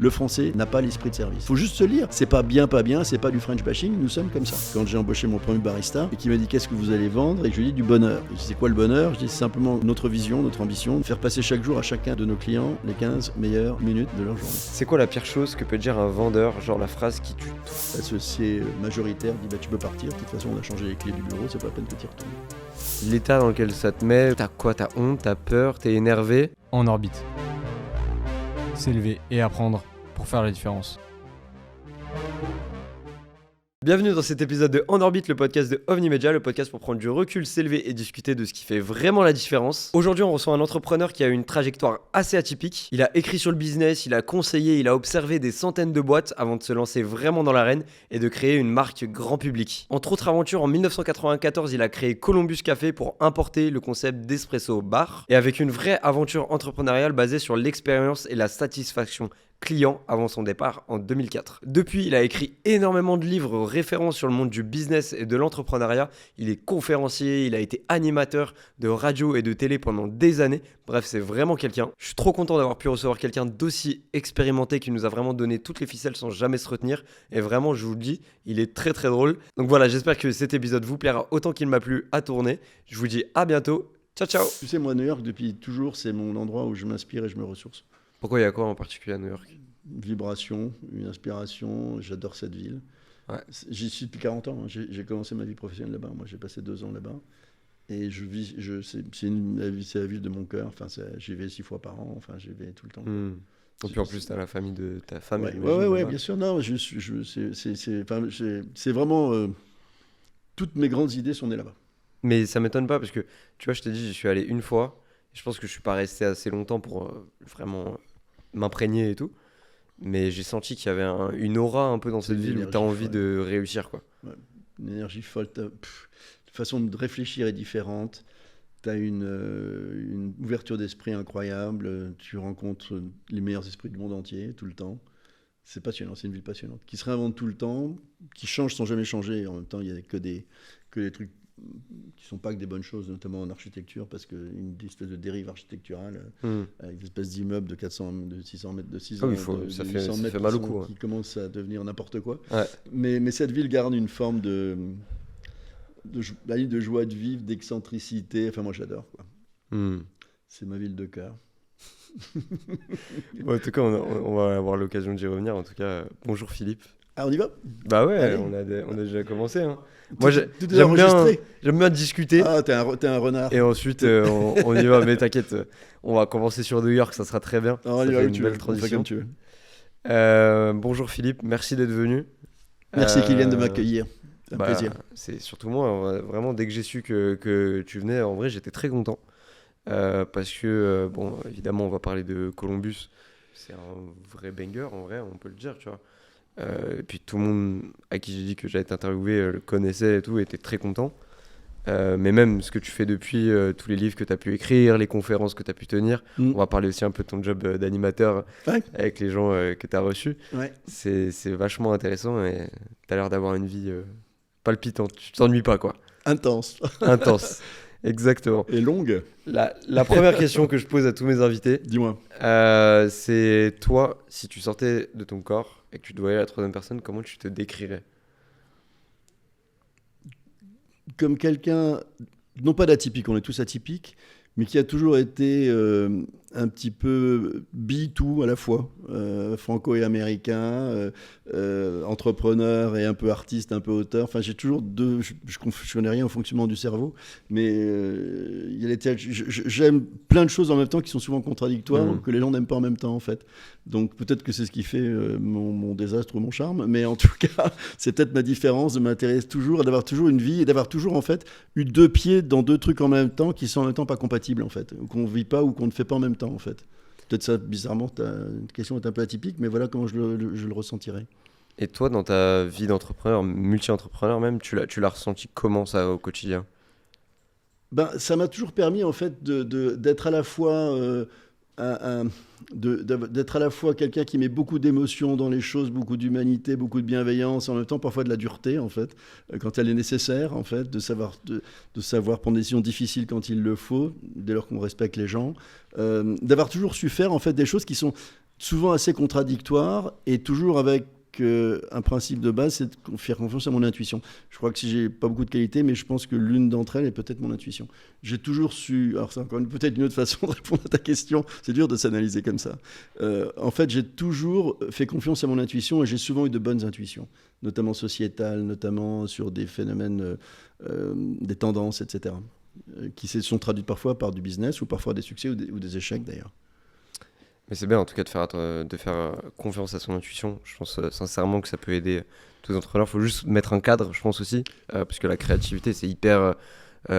Le français n'a pas l'esprit de service. Faut juste se lire. C'est pas bien, c'est pas du French bashing, nous sommes comme ça. Quand j'ai embauché mon premier barista et qui m'a dit qu'est-ce que vous allez vendre, et je lui ai dit du bonheur. Je dis c'est quoi le bonheur? Je dis c'est simplement notre vision, notre ambition, de faire passer chaque jour à chacun de nos clients les 15 meilleures minutes de leur journée. C'est quoi la pire chose que peut dire un vendeur, genre la phrase qui tue? L'associé majoritaire dit bah tu peux partir, de toute façon on a changé les clés du bureau, c'est pas la peine que tu y retournes. L'état dans lequel ça te met, t'as quoi? T'as honte, t'as peur, t'es énervé? En orbite. S'élever et apprendre pour faire la différence. Bienvenue dans cet épisode de En Orbite, le podcast de OVNI Media, le podcast pour prendre du recul, s'élever et discuter de ce qui fait vraiment la différence. Aujourd'hui, on reçoit un entrepreneur qui a une trajectoire assez atypique. Il a écrit sur le business, il a conseillé, il a observé des centaines de boîtes avant de se lancer vraiment dans l'arène et de créer une marque grand public. Entre autres aventures, en 1994, il a créé Columbus Café pour importer le concept d'espresso bar et avec une vraie aventure entrepreneuriale basée sur l'expérience et la satisfaction client avant son départ en 2004. Depuis, il a écrit énormément de livres référents sur le monde du business et de l'entrepreneuriat. Il est conférencier, il a été animateur de radio et de télé pendant des années. Bref, c'est vraiment quelqu'un. Je suis trop content d'avoir pu recevoir quelqu'un d'aussi expérimenté qui nous a vraiment donné toutes les ficelles sans jamais se retenir. Et vraiment, je vous le dis, il est très très drôle. Donc voilà, j'espère que cet épisode vous plaira autant qu'il m'a plu à tourner. Je vous dis à bientôt. Ciao, ciao. Tu sais, moi, New York, depuis toujours, c'est mon endroit où je m'inspire et je me ressource. Pourquoi il y a quoi en particulier à New York? Une vibration, une inspiration, j'adore cette ville. Ouais. J'y suis depuis 40 ans, hein. J'ai commencé ma vie professionnelle là-bas, moi j'ai passé 2 ans là-bas. Et c'est la ville de mon cœur, enfin, j'y vais 6 fois par an, enfin j'y vais tout le temps. Et puis en plus, t'as la famille de ta femme. Ouais, bien sûr, non, c'est vraiment... toutes mes grandes idées sont nées là-bas. Mais ça m'étonne pas parce que, tu vois, je t'ai dit, j'y suis allé une fois. Et je pense que je suis pas resté assez longtemps pour vraiment m'imprégner et tout. Mais j'ai senti qu'il y avait une aura un peu dans cette ville où tu as envie de réussir, quoi. Ouais, une énergie folle. La façon de réfléchir est différente. Tu as une ouverture d'esprit incroyable. Tu rencontres les meilleurs esprits du monde entier, tout le temps. C'est passionnant, c'est une ville passionnante. Qui se réinvente tout le temps, qui change sans jamais changer. Et en même temps, il n'y a que des trucs qui ne sont pas que des bonnes choses, notamment en architecture, parce qu'une espèce de dérive architecturale, avec des espèces d'immeubles de 600 mètres, ça fait mal au cou. Qui commencent à devenir n'importe quoi. Ouais. Mais cette ville garde une forme de joie de vivre, d'excentricité. Enfin, moi, j'adore, quoi. C'est ma ville de cœur. Bon, en tout cas, on va avoir l'occasion d'y revenir. En tout cas, bonjour Philippe. Ah, on y va? Bah ouais, allez. on a déjà commencé. Hein. Moi, tout est enregistré. J'aime bien discuter. Ah, t'es un renard. Et ensuite, on y va. Mais t'inquiète, on va commencer sur New York, ça sera très bien. Ah, on y va, une belle transition. Comme tu veux. Bonjour Philippe, merci d'être venu. Merci Kylian de m'accueillir. C'est un plaisir. C'est surtout moi, vraiment, dès que j'ai su que tu venais, en vrai, j'étais très content. Parce que, bon, évidemment, on va parler de Columbus. C'est un vrai banger, en vrai, on peut le dire, tu vois. Et puis tout le monde à qui j'ai dit que j'allais t'interviewer le connaissait et tout, était très content. Mais même ce que tu fais depuis, tous les livres que tu as pu écrire, les conférences que tu as pu tenir, on va parler aussi un peu de ton job d'animateur avec les gens que tu as reçus. Ouais. C'est vachement intéressant et tu as l'air d'avoir une vie palpitante, tu t'ennuies pas, quoi. Intense. Exactement. Et longue. La première question que je pose à tous mes invités, dis-moi, c'est toi, si tu sortais de ton corps et que tu dois aller à la troisième personne, comment tu te décrirais? Comme quelqu'un, non pas d'atypique, on est tous atypiques, mais qui a toujours été un petit peu tout à la fois, franco et américain, entrepreneur et un peu artiste, un peu auteur. Enfin, j'ai toujours je connais rien au fonctionnement du cerveau, mais j'aime plein de choses en même temps qui sont souvent contradictoires, que les gens n'aiment pas en même temps, en fait. Donc peut-être que c'est ce qui fait mon désastre ou mon charme, mais en tout cas, c'est peut-être ma différence de m'intéresser toujours, d'avoir toujours une vie et d'avoir toujours, en fait, eu 2 pieds dans 2 trucs en même temps qui sont en même temps pas compatibles, en fait, ou qu'on vit pas ou qu'on ne fait pas en même temps, en fait. Peut-être ça, bizarrement, ta question est un peu atypique, mais voilà comment je le ressentirais. Et toi, dans ta vie d'entrepreneur, multi-entrepreneur même, tu l'as ressenti comment ça au quotidien? Ça m'a toujours permis, en fait, d'être à la fois... d'être à la fois quelqu'un qui met beaucoup d'émotions dans les choses, beaucoup d'humanité, beaucoup de bienveillance, en même temps parfois de la dureté, en fait, quand elle est nécessaire, en fait, de savoir prendre des décisions difficiles quand il le faut, dès lors qu'on respecte les gens, d'avoir toujours su faire, en fait, des choses qui souvent assez contradictoires et toujours avec un principe de base, c'est de faire confiance à mon intuition. Je crois que si j'ai pas beaucoup de qualités, mais je pense que l'une d'entre elles est peut-être mon intuition. J'ai toujours su, alors c'est encore peut-être une autre façon de répondre à ta question, c'est dur de s'analyser comme ça. En fait, j'ai toujours fait confiance à mon intuition et j'ai souvent eu de bonnes intuitions, notamment sociétales, notamment sur des phénomènes, des tendances, etc., qui se sont traduites parfois par du business ou parfois des succès ou des échecs d'ailleurs. Mais c'est bien en tout cas de faire confiance à son intuition. Je pense sincèrement que ça peut aider tous les entrepreneurs. Il faut juste mettre un cadre, je pense aussi, parce que la créativité, c'est hyper... tout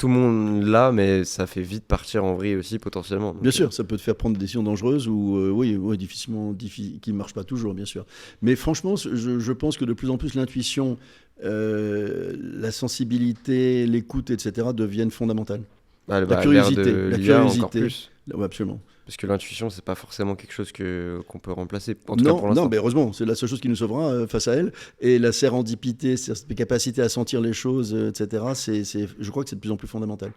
le monde l'a, mais ça fait vite partir en vrille aussi potentiellement. Donc, bien sûr, ça peut te faire prendre des décisions dangereuses ou difficilement, qui ne marchent pas toujours, bien sûr. Mais franchement, je pense que de plus en plus l'intuition, la sensibilité, l'écoute, etc. deviennent fondamentales. la curiosité, encore plus. Oui, absolument. Parce que l'intuition, c'est pas forcément quelque chose qu'on peut remplacer. En tout cas pour l'instant. Non, mais heureusement, c'est la seule chose qui nous sauvera face à elle. Et la sérendipité, cette capacité à sentir les choses, etc. Je crois que c'est de plus en plus fondamental.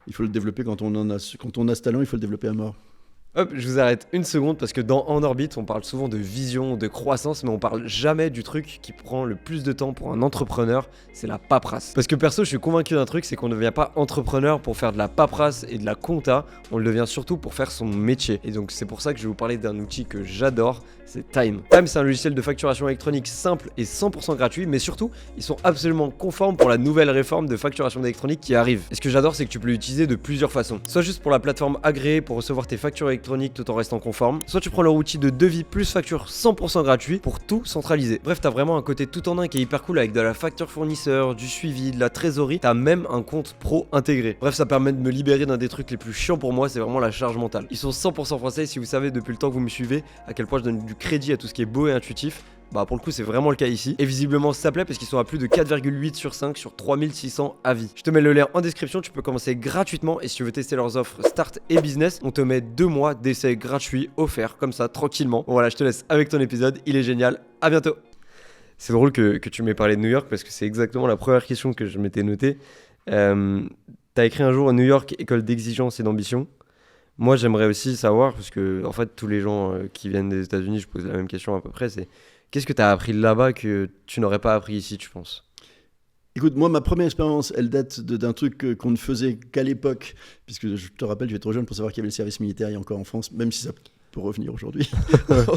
Il faut le développer quand on a ce talent, il faut le développer à mort. Hop, je vous arrête une seconde parce que dans En Orbite, on parle souvent de vision, de croissance, mais on parle jamais du truc qui prend le plus de temps pour un entrepreneur, c'est la paperasse. Parce que perso, je suis convaincu d'un truc, c'est qu'on ne devient pas entrepreneur pour faire de la paperasse et de la compta, on le devient surtout pour faire son métier. Et donc c'est pour ça que je vais vous parler d'un outil que j'adore, c'est Time. Time, c'est un logiciel de facturation électronique simple et 100% gratuit, mais surtout, ils sont absolument conformes pour la nouvelle réforme de facturation électronique qui arrive. Et ce que j'adore, c'est que tu peux l'utiliser de plusieurs façons. Soit juste pour la plateforme agréée pour recevoir tes factures électroniques tout en restant conforme, soit tu prends leur outil de devis plus facture 100% gratuit pour tout centraliser. Bref, t'as vraiment un côté tout en un qui est hyper cool avec de la facture fournisseur, du suivi, de la trésorerie, t'as même un compte pro intégré. Bref, ça permet de me libérer d'un des trucs les plus chiants pour moi, c'est vraiment la charge mentale. Ils sont 100% français, si vous savez depuis le temps que vous me suivez à quel point je donne du crédit à tout ce qui est beau et intuitif. Bah pour le coup c'est vraiment le cas ici. Et visiblement ça plaît parce qu'ils sont à plus de 4,8 sur 5 sur 3600 avis. Je te mets le lien en description, tu peux commencer gratuitement. Et si tu veux tester leurs offres Start et Business, on te met 2 mois d'essai gratuit offert comme ça tranquillement. Bon voilà, je te laisse avec ton épisode, il est génial, à bientôt. C'est drôle que tu m'aies parlé de New York parce que c'est exactement la première question que je m'étais notée. T'as écrit un jour à New York, école d'exigence et d'ambition. Moi j'aimerais aussi savoir, parce que en fait tous les gens qui viennent des États-Unis, je pose la même question à peu près, c'est qu'est-ce que tu as appris là-bas que tu n'aurais pas appris ici, tu penses ? Écoute, moi, ma première expérience, elle date d'un truc qu'on ne faisait qu'à l'époque, puisque je te rappelle, tu es trop jeune pour savoir qu'il y avait le service militaire, il y a encore en France, même si ça peut revenir aujourd'hui.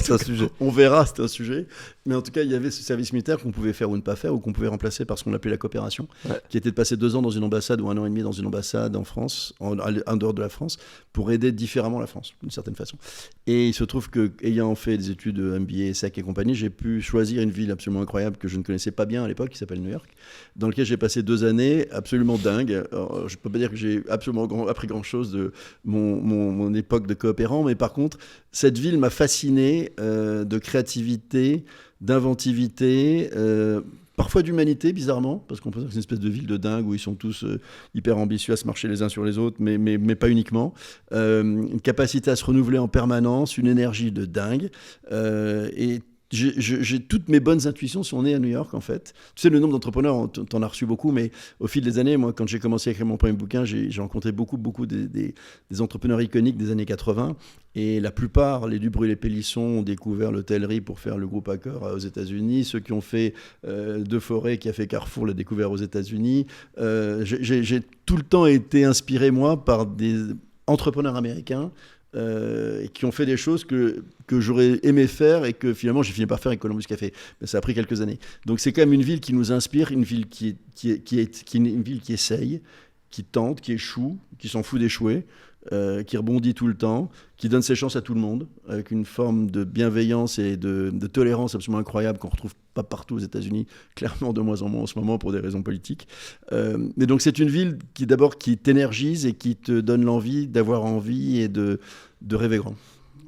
C'est un sujet. On verra, c'est un sujet. Mais en tout cas, il y avait ce service militaire qu'on pouvait faire ou ne pas faire, ou qu'on pouvait remplacer par ce qu'on appelait la coopération, qui était de passer 2 ans dans une ambassade ou 1 an et demi dans une ambassade en France, en dehors de la France, pour aider différemment la France, d'une certaine façon. Et il se trouve qu'ayant fait des études MBA, SEC et compagnie, j'ai pu choisir une ville absolument incroyable que je ne connaissais pas bien à l'époque, qui s'appelle New York, dans laquelle j'ai passé 2 années absolument dingues. Alors, je ne peux pas dire que j'ai absolument appris grand-chose de mon époque de coopérant, mais par contre, cette ville m'a fasciné de créativité, d'inventivité, parfois d'humanité, bizarrement, parce qu'on pense que c'est une espèce de ville de dingue où ils sont tous hyper ambitieux à se marcher les uns sur les autres, mais pas uniquement. Une capacité à se renouveler en permanence, une énergie de dingue. Et j'ai toutes mes bonnes intuitions sont nées à New York, en fait. Tu sais, le nombre d'entrepreneurs, t'en as reçu beaucoup, mais au fil des années, moi, quand j'ai commencé à écrire mon premier bouquin, j'ai rencontré beaucoup des entrepreneurs iconiques des années 80. Et la plupart, les Dubreuil et Pélisson, ont découvert l'hôtellerie pour faire le groupe Accor aux États-Unis. Ceux qui ont fait De Forêt, qui a fait Carrefour, l'a découvert aux États-Unis. J'ai tout le temps été inspiré, moi, par des entrepreneurs américains qui ont fait des choses que j'aurais aimé faire et que finalement j'ai fini par faire avec Columbus Café. Mais ça a pris quelques années. Donc c'est quand même une ville qui nous inspire, une ville une ville qui essaye, qui tente, qui échoue, qui s'en fout d'échouer, qui rebondit tout le temps, qui donne ses chances à tout le monde, avec une forme de bienveillance et de tolérance absolument incroyable qu'on ne retrouve pas partout aux États-Unis, clairement de moins en moins en ce moment pour des raisons politiques. Mais donc c'est une ville qui t'énergise et qui te donne l'envie d'avoir envie et de rêver grand.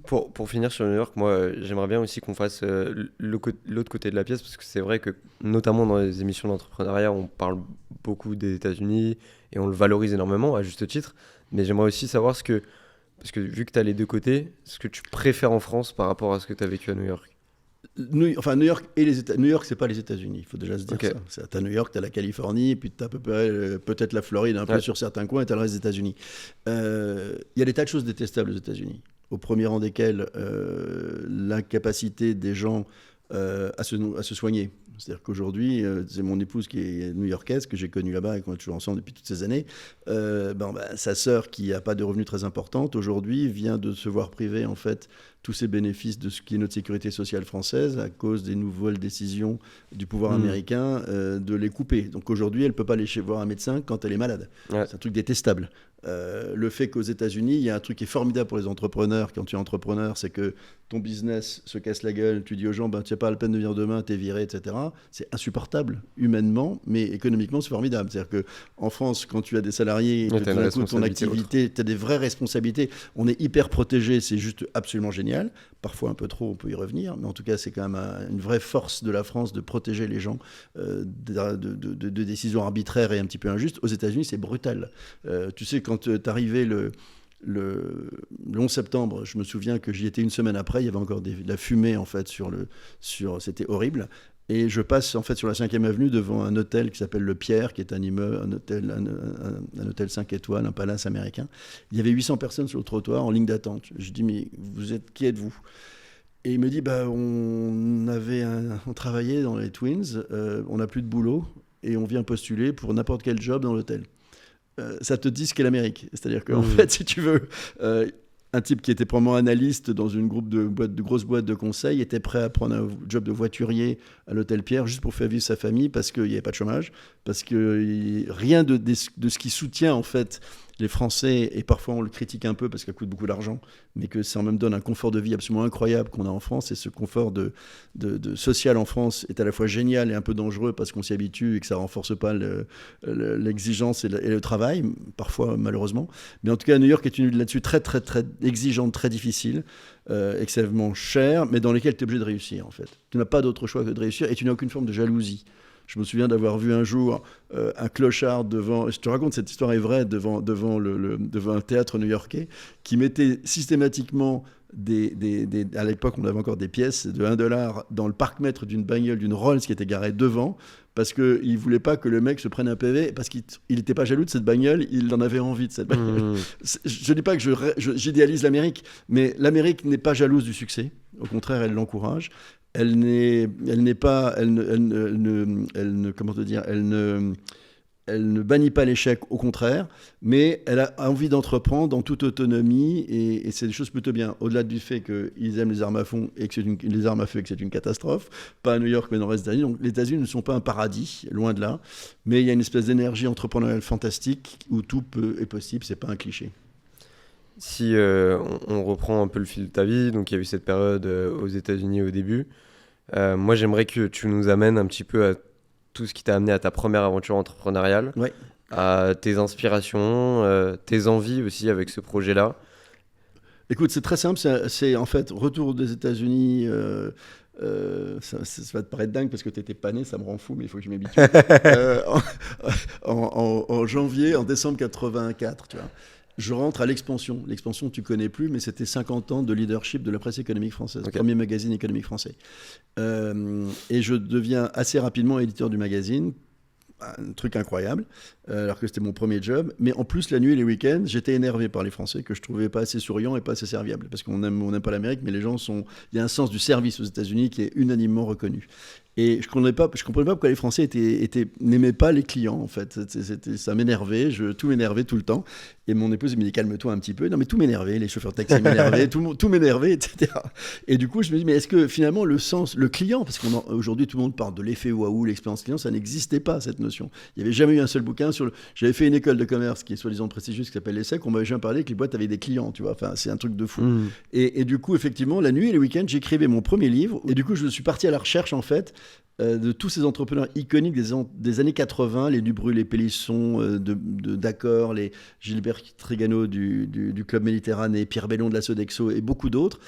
Pour finir sur New York, moi j'aimerais bien aussi qu'on fasse l'autre côté de la pièce, parce que c'est vrai que notamment dans les émissions d'entrepreneuriat, on parle beaucoup des États-Unis et on le valorise énormément à juste titre, mais j'aimerais aussi savoir parce que vu que tu as les deux côtés, ce que tu préfères en France par rapport à ce que tu as vécu à New York. New York et les États. New York, c'est pas les États-Unis. Il faut déjà se dire Okay. ça. T'as New York, t'as la Californie, et puis t'as à peu près peut-être la Floride un peu sur certains coins, et t'as le reste des États-Unis. Il y a des tas de choses détestables aux États-Unis. au premier rang desquels l'incapacité des gens à se soigner. C'est-à-dire qu'aujourd'hui, c'est mon épouse qui est new-yorkaise, que j'ai connue là-bas et qu'on est toujours ensemble depuis toutes ces années. Sa sœur, qui n'a pas de revenus très importants, aujourd'hui vient de se voir priver en fait tous ces bénéfices de ce qui est notre sécurité sociale française à cause des nouvelles décisions du pouvoir américain de les couper. Donc aujourd'hui, elle ne peut pas aller voir un médecin quand elle est malade. Ouais. C'est un truc détestable. Le fait qu'aux États-Unis, il y a un truc qui est formidable pour les entrepreneurs quand tu es entrepreneur, c'est que ton business se casse la gueule, tu dis aux gens, tu n'as pas la peine de venir demain, t'es viré, etc. C'est insupportable humainement, mais économiquement, c'est formidable. C'est-à-dire qu'en France, quand tu as des salariés, que tout d'un coup, ton activité, tu as des vraies responsabilités, on est hyper protégé, c'est juste absolument génial. Parfois un peu trop, on peut y revenir, mais en tout cas, c'est quand même une vraie force de la France de protéger les gens de décisions arbitraires et un petit peu injustes. Aux États-Unis, c'est brutal. Tu sais, quand tu arrivais le 11 septembre, je me souviens que j'y étais une semaine après, il y avait encore de la fumée en fait c'était horrible. Et je passe en fait sur la 5e avenue devant un hôtel qui s'appelle le Pierre, qui est un immeuble, un hôtel 5 étoiles, un palace américain. Il y avait 800 personnes sur le trottoir en ligne d'attente. Je dis, mais qui êtes-vous ? Et il me dit, on travaillait dans les Twins, on n'a plus de boulot et on vient postuler pour n'importe quel job dans l'hôtel. Ça te dit ce qu'est l'Amérique. C'est-à-dire qu'en fait, si tu veux, un type qui était probablement analyste dans une groupe de grosses boîtes de conseil était prêt à prendre un job de voiturier à l'hôtel Pierre juste pour faire vivre sa famille parce qu'il n'y avait pas de chômage, parce que rien de ce qui soutient en fait les Français, et parfois on le critique un peu parce que ça coûte beaucoup d'argent, mais que ça en même donne un confort de vie absolument incroyable qu'on a en France. Et ce confort de social en France est à la fois génial et un peu dangereux parce qu'on s'y habitue et que ça ne renforce pas l'exigence et le travail, parfois malheureusement. Mais en tout cas, New York est une ville là-dessus très, très, très exigeante, très difficile, extrêmement chère, mais dans lesquelles tu es obligé de réussir en fait. Tu n'as pas d'autre choix que de réussir et tu n'as aucune forme de jalousie. Je me souviens d'avoir vu un jour un clochard devant, je te raconte, cette histoire est vraie, devant un théâtre new-yorkais, qui mettait systématiquement à l'époque on avait encore des pièces de $1 dans le parc-mètre d'une bagnole, d'une Rolls qui était garée devant, parce qu'il ne voulait pas que le mec se prenne un PV, parce qu'il n'était pas jaloux de cette bagnole, il en avait envie de cette bagnole. Je ne dis pas que j'idéalise l'Amérique, mais l'Amérique n'est pas jalouse du succès, au contraire elle l'encourage. Elle ne bannit pas l'échec, au contraire, mais elle a envie d'entreprendre en toute autonomie et c'est des choses plutôt bien. Au-delà du fait qu'ils aiment les armes à feu et que c'est une catastrophe, pas à New York mais dans le reste des États-Unis. Donc les États-Unis ne sont pas un paradis, loin de là, mais il y a une espèce d'énergie entrepreneuriale fantastique où tout est possible, c'est pas un cliché. Si on reprend un peu le fil de ta vie, donc il y a eu cette période aux États-Unis au début. Moi, j'aimerais que tu nous amènes un petit peu à tout ce qui t'a amené à ta première aventure entrepreneuriale, ouais. À tes inspirations, tes envies aussi avec ce projet-là. Écoute, c'est très simple. C'est en fait retour des États-Unis. Ça va te paraître dingue parce que tu n'étais pas né, ça me rend fou, mais il faut que je m'habitue. En décembre 84, tu vois. Je rentre à l'Expansion. L'Expansion, tu ne connais plus, mais c'était 50 ans de leadership de la presse économique française, okay. Premier magazine économique français. Et je deviens assez rapidement éditeur du magazine, un truc incroyable, alors que c'était mon premier job. Mais en plus, la nuit et les week-ends, j'étais énervé par les Français, que je ne trouvais pas assez souriants et pas assez serviables. Parce qu'on n'aime pas l'Amérique, mais les gens il y a un sens du service aux États-Unis qui est unanimement reconnu. Et je ne comprenais pas pourquoi les Français n'aimaient pas les clients, en fait. Ça m'énervait, tout m'énervait tout le temps. Et mon épouse me dit, calme-toi un petit peu. Non, mais tout m'énervait, les chauffeurs de taxi m'énervaient, tout m'énervait, etc. Et du coup, je me dis, mais est-ce que finalement, le client, parce qu'aujourd'hui, tout le monde parle de l'effet waouh, l'expérience client, ça n'existait pas, cette notion. Il n'y avait jamais eu un seul bouquin sur J'avais fait une école de commerce qui est soi-disant prestigieuse, qui s'appelle l'ESSEC, on m'avait jamais parlé que les boîtes avaient des clients, tu vois. Enfin, c'est un truc de fou. Et du coup, effectivement, la nuit et les week-ends, j'écrivais mon premier livre. Et du coup, je suis parti à la recherche, en fait, de tous ces entrepreneurs iconiques des années 80, les Dubrul, les Pélisson, d'Accor, les Gilbert Trigano du Club Méditerranée, Pierre Bellon de la Sodexo et beaucoup d'autres.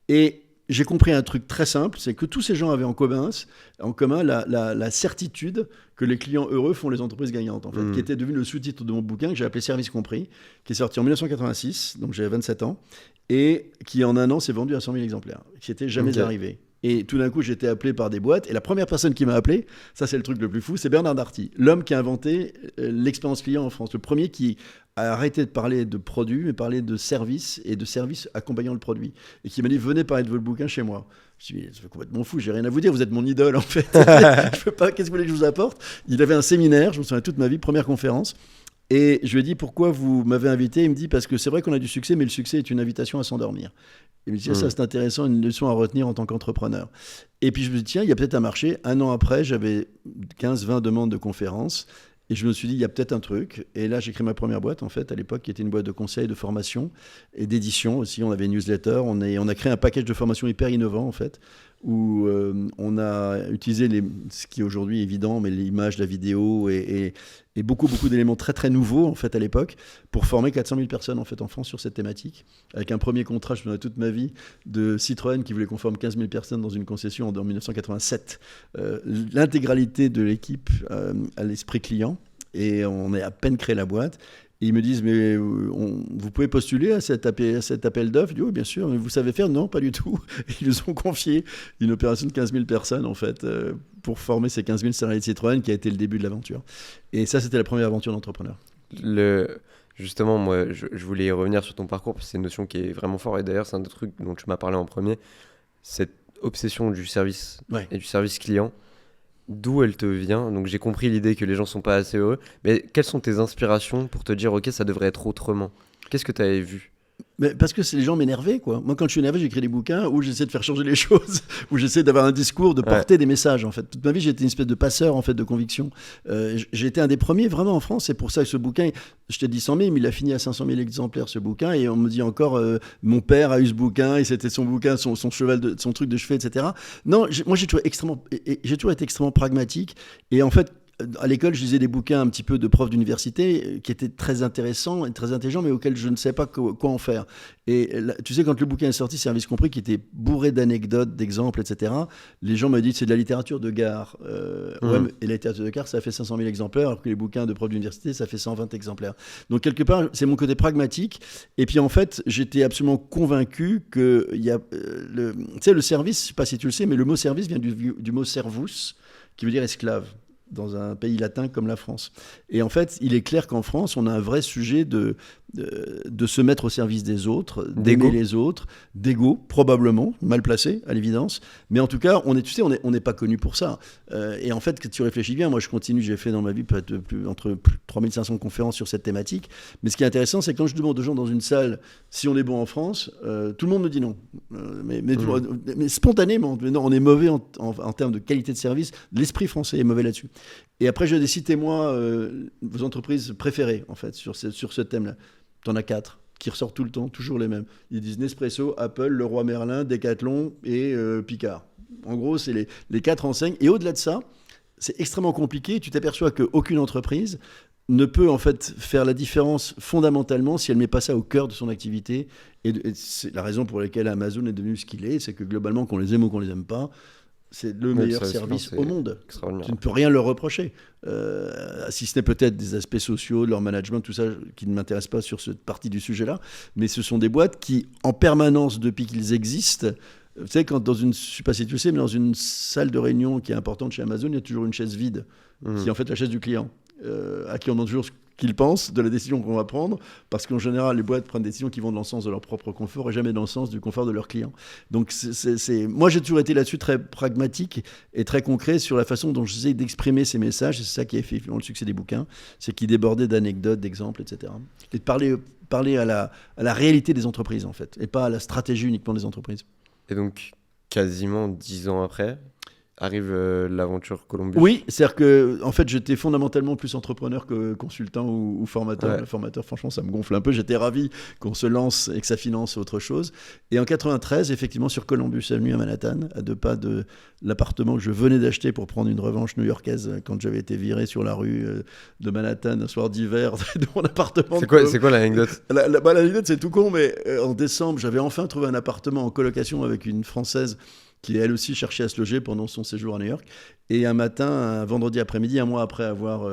Et j'ai compris un truc très simple, c'est que tous ces gens avaient en commun la certitude que les clients heureux font les entreprises gagnantes, en fait, qui était devenu le sous-titre de mon bouquin que j'ai appelé Service compris, qui est sorti en 1986, donc j'avais 27 ans, et qui en un an s'est vendu à 100 000 exemplaires, qui n'était jamais arrivé. Et tout d'un coup, j'étais appelé par des boîtes. Et la première personne qui m'a appelé, ça c'est le truc le plus fou, c'est Bernard Darty, l'homme qui a inventé l'expérience client en France. Le premier qui a arrêté de parler de produits, mais parler de services et de services accompagnant le produit. Et qui m'a dit, venez parler de votre bouquin chez moi. Je me suis dit, c'est complètement fou, j'ai rien à vous dire, vous êtes mon idole en fait. Je peux pas, qu'est-ce que vous voulez que je vous apporte? Il avait un séminaire, je me souviens toute ma vie, première conférence. Et je lui ai dit, pourquoi vous m'avez invité? Il me dit, parce que c'est vrai qu'on a du succès, mais le succès est une invitation à s'endormir. Il me dit, ça c'est intéressant, une leçon à retenir en tant qu'entrepreneur. Et puis je me dis, tiens, il y a peut-être un marché. Un an après, j'avais 15-20 demandes de conférences. Et je me suis dit, il y a peut-être un truc. Et là, j'ai créé ma première boîte, en fait, à l'époque, qui était une boîte de conseil, de formation et d'édition aussi. On avait une newsletter. On a créé un package de formation hyper innovant, en fait, où on a utilisé ce qui est aujourd'hui évident, mais l'image, la vidéo et beaucoup d'éléments très, très nouveaux, en fait, à l'époque, pour former 400 000 personnes, en fait, en France sur cette thématique. Avec un premier contrat, je me souviens toute ma vie, de Citroën qui voulait qu'on forme 15 000 personnes dans une concession en 1987. L'intégralité de l'équipe à l'esprit client. Et on a à peine créé la boîte. Et ils me disent, mais vous pouvez postuler à cet appel d'offres? Je dis, oui, bien sûr. Mais vous savez faire? Non, pas du tout. Et ils nous ont confié une opération de 15 000 personnes, en fait, pour former ces 15 000 salariés de Citroën, qui a été le début de l'aventure. Et ça, c'était la première aventure d'entrepreneur. Justement, moi, je voulais revenir sur ton parcours, parce que c'est une notion qui est vraiment forte. Et d'ailleurs, c'est un des trucs dont tu m'as parlé en premier. Cette obsession du service et du service client. D'où elle te vient? Donc j'ai compris l'idée que les gens sont pas assez heureux, mais quelles sont tes inspirations pour te dire ok, ça devrait être autrement? Qu'est-ce que tu avais vu? Mais parce que les gens m'énervaient, quoi. Moi, quand je suis énervé, j'écris des bouquins où j'essaie de faire changer les choses, où j'essaie d'avoir un discours, de porter des messages, en fait. Toute ma vie, j'étais une espèce de passeur, en fait, de conviction. J'ai été un des premiers, vraiment, en France. C'est pour ça que ce bouquin, je t'ai dit 100 000, mais il a fini à 500 000 exemplaires, ce bouquin. Et on me dit encore, mon père a eu ce bouquin, et c'était son bouquin, son truc de chevet, etc. Non, moi, j'ai toujours été extrêmement pragmatique. Et en fait, à l'école, je lisais des bouquins un petit peu de profs d'université qui étaient très intéressants et très intelligents, mais auxquels je ne savais pas quoi en faire. Et là, tu sais, quand le bouquin est sorti, Service compris, qui était bourré d'anecdotes, d'exemples, etc., les gens m'ont dit c'est de la littérature de gare. Ouais, et la littérature de gare, ça fait 500 000 exemplaires, alors que les bouquins de profs d'université, ça fait 120 exemplaires. Donc, quelque part, c'est mon côté pragmatique. Et puis, en fait, j'étais absolument convaincu que tu sais, le service, je ne sais pas si tu le sais, mais le mot service vient du mot servus, qui veut dire esclave, dans un pays latin comme la France. Et en fait, il est clair qu'en France, on a un vrai sujet de se mettre au service des autres, d'aimer les autres, d'ego, probablement, mal placé, à l'évidence. Mais en tout cas, on n'est pas connu pour ça. Et en fait, quand tu réfléchis bien, moi je continue, j'ai fait dans ma vie peut-être entre 3500 conférences sur cette thématique. Mais ce qui est intéressant, c'est que quand je demande aux gens dans une salle si on est bon en France, tout le monde me dit non. Mais spontanément, non, on est mauvais en termes de qualité de service. L'esprit français est mauvais là-dessus. Et après, je dis, citez-moi vos entreprises préférées, en fait, sur ce thème-là. T'en as 4 qui ressortent tout le temps, toujours les mêmes. Ils disent Nespresso, Apple, Leroy Merlin, Decathlon et Picard. En gros, c'est les 4 enseignes. Et au-delà de ça, c'est extrêmement compliqué. Tu t'aperçois qu'aucune entreprise ne peut en fait faire la différence fondamentalement si elle ne met pas ça au cœur de son activité. Et c'est la raison pour laquelle Amazon est devenu ce qu'il est. C'est que globalement, qu'on les aime ou qu'on les aime pas, c'est le meilleur service au monde. Tu ne peux rien leur reprocher. Si ce n'est peut-être des aspects sociaux, de leur management, tout ça, qui ne m'intéresse pas sur cette partie du sujet-là. Mais ce sont des boîtes qui, en permanence, depuis qu'ils existent, tu sais, je ne sais pas si tu le sais, mais dans une salle de réunion qui est importante chez Amazon, il y a toujours une chaise vide, qui est en fait la chaise du client, à qui on demande toujours ce qu'ils pensent de la décision qu'on va prendre, parce qu'en général, les boîtes prennent des décisions qui vont dans le sens de leur propre confort et jamais dans le sens du confort de leurs clients. Donc, moi, j'ai toujours été là-dessus très pragmatique et très concret sur la façon dont j'essaie d'exprimer ces messages, et c'est ça qui a fait le succès des bouquins, c'est qu'ils débordaient d'anecdotes, d'exemples, etc. Et de parler à la réalité des entreprises, en fait, et pas à la stratégie uniquement des entreprises. Et donc, quasiment 10 ans après, arrive l'aventure Columbus. Oui, c'est-à-dire que en fait, j'étais fondamentalement plus entrepreneur que consultant ou formateur. Ouais. Le formateur, franchement, ça me gonfle un peu. J'étais ravi qu'on se lance et que ça finance autre chose. Et en 93, effectivement, sur Columbus Avenue à Manhattan, à 2 pas de l'appartement que je venais d'acheter pour prendre une revanche new-yorkaise quand j'avais été viré sur la rue de Manhattan un soir d'hiver de mon appartement. C'est quoi l'anecdote? L'anecdote, c'est tout con, mais en décembre, j'avais enfin trouvé un appartement en colocation avec une Française qui elle aussi cherchait à se loger pendant son séjour à New York. Et un matin, un vendredi après-midi, un mois après avoir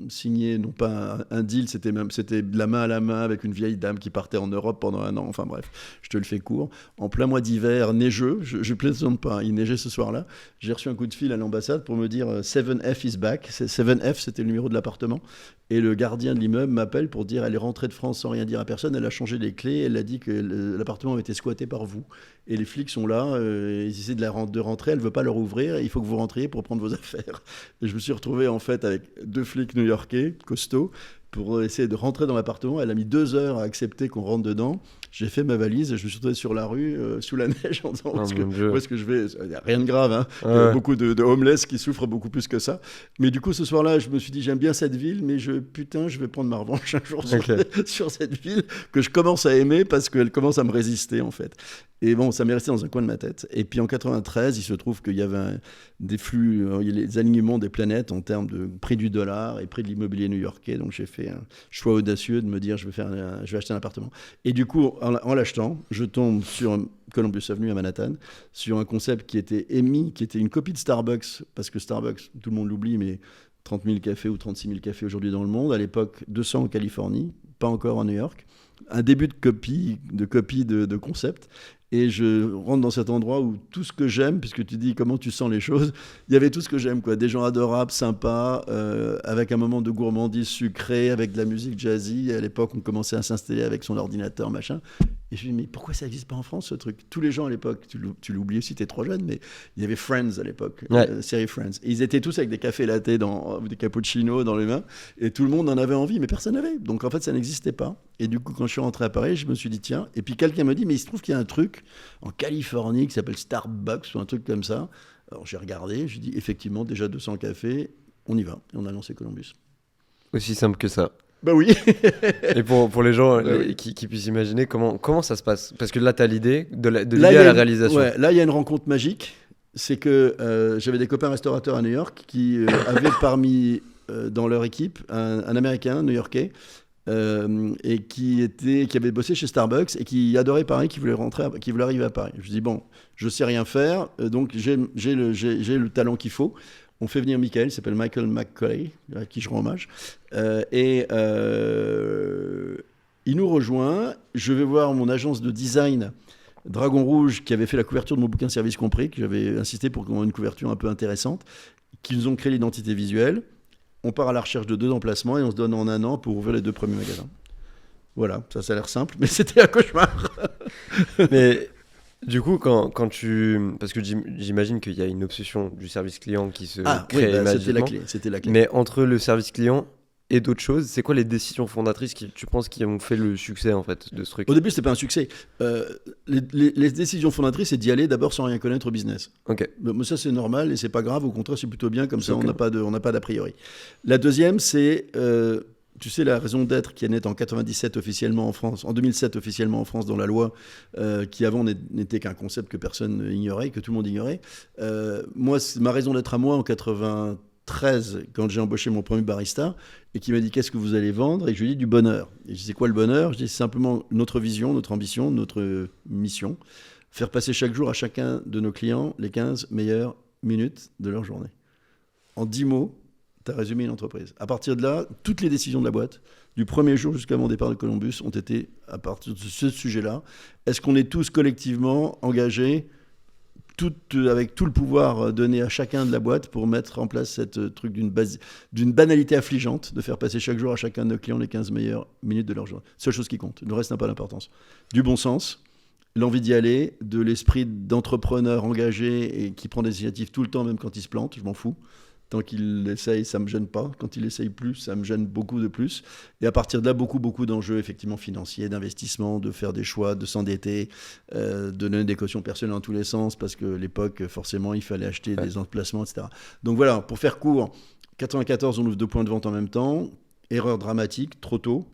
signé, non pas un deal, c'était de la main à la main avec une vieille dame qui partait en Europe pendant un an. Enfin bref, je te le fais court. En plein mois d'hiver, neigeux, je plaisante pas, il neigeait ce soir-là. J'ai reçu un coup de fil à l'ambassade pour me dire 7F is back. 7F, c'était le numéro de l'appartement. Et le gardien de l'immeuble m'appelle pour dire elle est rentrée de France sans rien dire à personne, elle a changé les clés, elle a dit que l'appartement avait été squatté par vous. Et les flics sont là, ils essaient de rentrer, elle ne veut pas leur ouvrir, il faut que vous rentriez pour prendre vos affaires. Et je me suis retrouvé en fait avec 2 flics new-yorkais, costauds, pour essayer de rentrer dans l'appartement. Elle a mis 2 heures à accepter qu'on rentre dedans. J'ai fait ma valise et je me suis retrouvé sur la rue, sous la neige, en disant où est-ce que je vais. Il n'y a rien de grave, hein. Il y a beaucoup de homeless qui souffrent beaucoup plus que ça. Mais du coup, ce soir-là, je me suis dit, j'aime bien cette ville, mais je vais prendre ma revanche un jour sur cette ville que je commence à aimer parce qu'elle commence à me résister, en fait. Et bon, ça m'est resté dans un coin de ma tête. Et puis en 93, il se trouve qu'il y avait des flux, les alignements des planètes en termes de prix du dollar et prix de l'immobilier new-yorkais. Donc j'ai fait un choix audacieux de me dire je vais acheter un appartement. Et du coup, en l'achetant, je tombe sur Columbus Avenue à Manhattan, sur un concept qui était émis, qui était une copie de Starbucks, parce que Starbucks, tout le monde l'oublie, mais 30 000 cafés ou 36 000 cafés aujourd'hui dans le monde. À l'époque, 200 en Californie, pas encore en New York. Un début de copie de concept. Et je rentre dans cet endroit où tout ce que j'aime, puisque tu dis comment tu sens les choses, il y avait tout ce que j'aime, quoi. Des gens adorables, sympas, avec un moment de gourmandise sucrée, avec de la musique jazzy. À l'époque, on commençait à s'installer avec son ordinateur, machin. Et je me dis, mais pourquoi ça n'existe pas en France, ce truc ? Tous les gens à l'époque, tu l'oublies aussi, t'es trop jeune, mais il y avait Friends à l'époque, série Friends. Et ils étaient tous avec des cafés latte, des cappuccinos dans les mains, et tout le monde en avait envie, mais personne n'avait. Donc en fait, ça n'existait pas. Et du coup, quand je suis rentré à Paris, je me suis dit, tiens, et puis quelqu'un me dit, mais il se trouve qu'il y a un truc en Californie qui s'appelle Starbucks ou un truc comme ça. Alors j'ai regardé, j'ai dit, effectivement, déjà 200 cafés, on y va. Et on a lancé Columbus. Aussi simple que ça. Bah oui. Et pour les gens qui puissent imaginer comment ça se passe. Parce que là, tu as l'idée, de l'idée à la réalisation. Ouais, là, il y a une rencontre magique. C'est que j'avais des copains restaurateurs à New York qui avaient parmi, dans leur équipe, un Américain, new-yorkais, et qui avait bossé chez Starbucks et qui adorait Paris, qui voulait arriver à Paris. Je me dis, bon, je sais rien faire, donc j'ai le talent qu'il faut. On fait venir Michael, il s'appelle Michael McCauley, à qui je rends hommage. Il nous rejoint. Je vais voir mon agence de design, Dragon Rouge, qui avait fait la couverture de mon bouquin Service Compris, que j'avais insisté pour qu'on ait une couverture un peu intéressante, qui nous ont créé l'identité visuelle. On part à la recherche de 2 emplacements et on se donne en un an pour ouvrir les 2 premiers magasins. Voilà, ça a l'air simple, mais c'était un cauchemar. Mais du coup, quand parce que j'imagine qu'il y a une obsession du service client qui se crée magiquement. C'était la clé. Mais entre le service client et d'autres choses, c'est quoi les décisions fondatrices tu penses qui ont fait le succès en fait de ce truc ? Au début, c'était pas un succès. Les décisions fondatrices, c'est d'y aller d'abord sans rien connaître au business. Ok. Mais ça, c'est normal et c'est pas grave. Au contraire, c'est plutôt bien. Comme ça, on n'a pas d'a priori. La deuxième, c'est tu sais, la raison d'être qui est née en 97 officiellement en France, en 2007 officiellement en France dans la loi, qui avant n'était qu'un concept que personne ignorait, que tout le monde ignorait. Moi, ma raison d'être à moi en 93, quand j'ai embauché mon premier barista, et qui m'a dit qu'est-ce que vous allez vendre, et je lui ai dit du bonheur. Et je dis c'est quoi le bonheur ? Je dis c'est simplement notre vision, notre ambition, notre mission, faire passer chaque jour à chacun de nos clients les 15 meilleures minutes de leur journée. En 10 mots, tu as résumé une entreprise. À partir de là, toutes les décisions de la boîte, du premier jour jusqu'à mon départ de Columbus, ont été à partir de ce sujet-là. Est-ce qu'on est tous collectivement engagés, avec tout le pouvoir donné à chacun de la boîte pour mettre en place cette truc d'une banalité affligeante, de faire passer chaque jour à chacun de nos clients les 15 meilleures minutes de leur journée. Seule chose qui compte. Le reste n'a pas d'importance. Du bon sens, l'envie d'y aller, de l'esprit d'entrepreneur engagé et qui prend des initiatives tout le temps, même quand il se plante, je m'en fous. Tant qu'il essaye, ça ne me gêne pas. Quand il essaye plus, ça me gêne beaucoup de plus. Et à partir de là, beaucoup d'enjeux effectivement financiers, d'investissement, de faire des choix, de s'endetter, de donner des cautions personnelles dans tous les sens, parce que l'époque, forcément, il fallait acheter des emplacements, etc. Donc voilà, pour faire court, 94, on ouvre 2 points de vente en même temps. Erreur dramatique, trop tôt,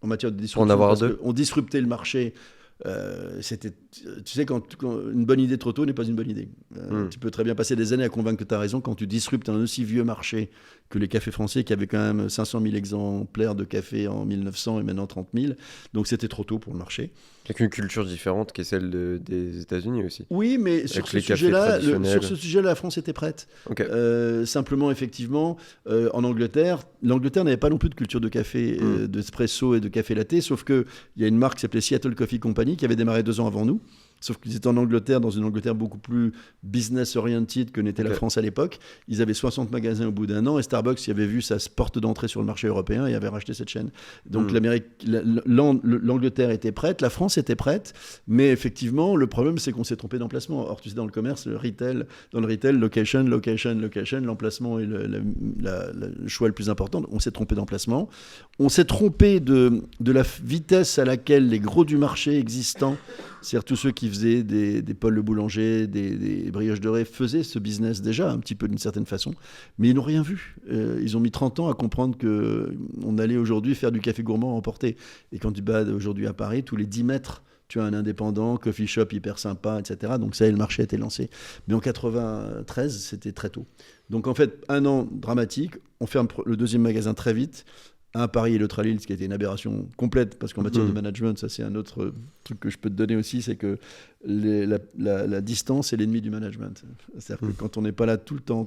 en matière de disruption. En avoir 2. On disruptait le marché. Tu sais, quand une bonne idée trop tôt n'est pas une bonne idée. Tu peux très bien passer des années à convaincre que tu as raison quand tu disruptes un aussi vieux marché que les cafés français qui avaient quand même 500 000 exemplaires de café en 1900 et maintenant 30 000. Donc c'était trop tôt pour le marché. Avec une culture différente qui est celle des États-Unis aussi. Oui, mais sur les ce cafés sujet-là, traditionnels. sur ce sujet-là, la France était prête. Ok. Simplement, effectivement, en Angleterre, l'Angleterre n'avait pas non plus de culture de café, d'espresso et de café latte, sauf qu'il y a une marque qui s'appelait Seattle Coffee Company qui avait démarré 2 ans avant nous. Sauf qu'ils étaient en Angleterre, dans une Angleterre beaucoup plus business-oriented que n'était la France à l'époque. Ils avaient 60 magasins au bout d'un an et Starbucks y avait vu sa porte d'entrée sur le marché européen et avait racheté cette chaîne. Donc l'Angleterre était prête, la France était prête, mais effectivement, le problème, c'est qu'on s'est trompé d'emplacement. Or, tu sais, dans le commerce, dans le retail, location, l'emplacement est le choix le plus important. On s'est trompé d'emplacement. On s'est trompé de la vitesse à laquelle les gros du marché existants, c'est-à-dire tous ceux qui faisaient des Paul le Boulanger, des Brioches Dorées, faisaient ce business déjà, un petit peu d'une certaine façon, mais ils n'ont rien vu. Ils ont mis 30 ans à comprendre qu'on allait aujourd'hui faire du café gourmand emporté. Et quand tu vas aujourd'hui à Paris, tous les 10 mètres, tu as un indépendant, coffee shop hyper sympa, etc. Donc ça y est, le marché a été lancé. Mais en 93, c'était très tôt. Donc en fait, 1 an dramatique, on ferme le 2e magasin très vite. À Paris et l'autre à Lille, ce qui a été une aberration complète, parce qu'en matière de management, ça c'est un autre truc que je peux te donner aussi, c'est que la distance est l'ennemi du management. C'est-à-dire que quand on n'est pas là tout le temps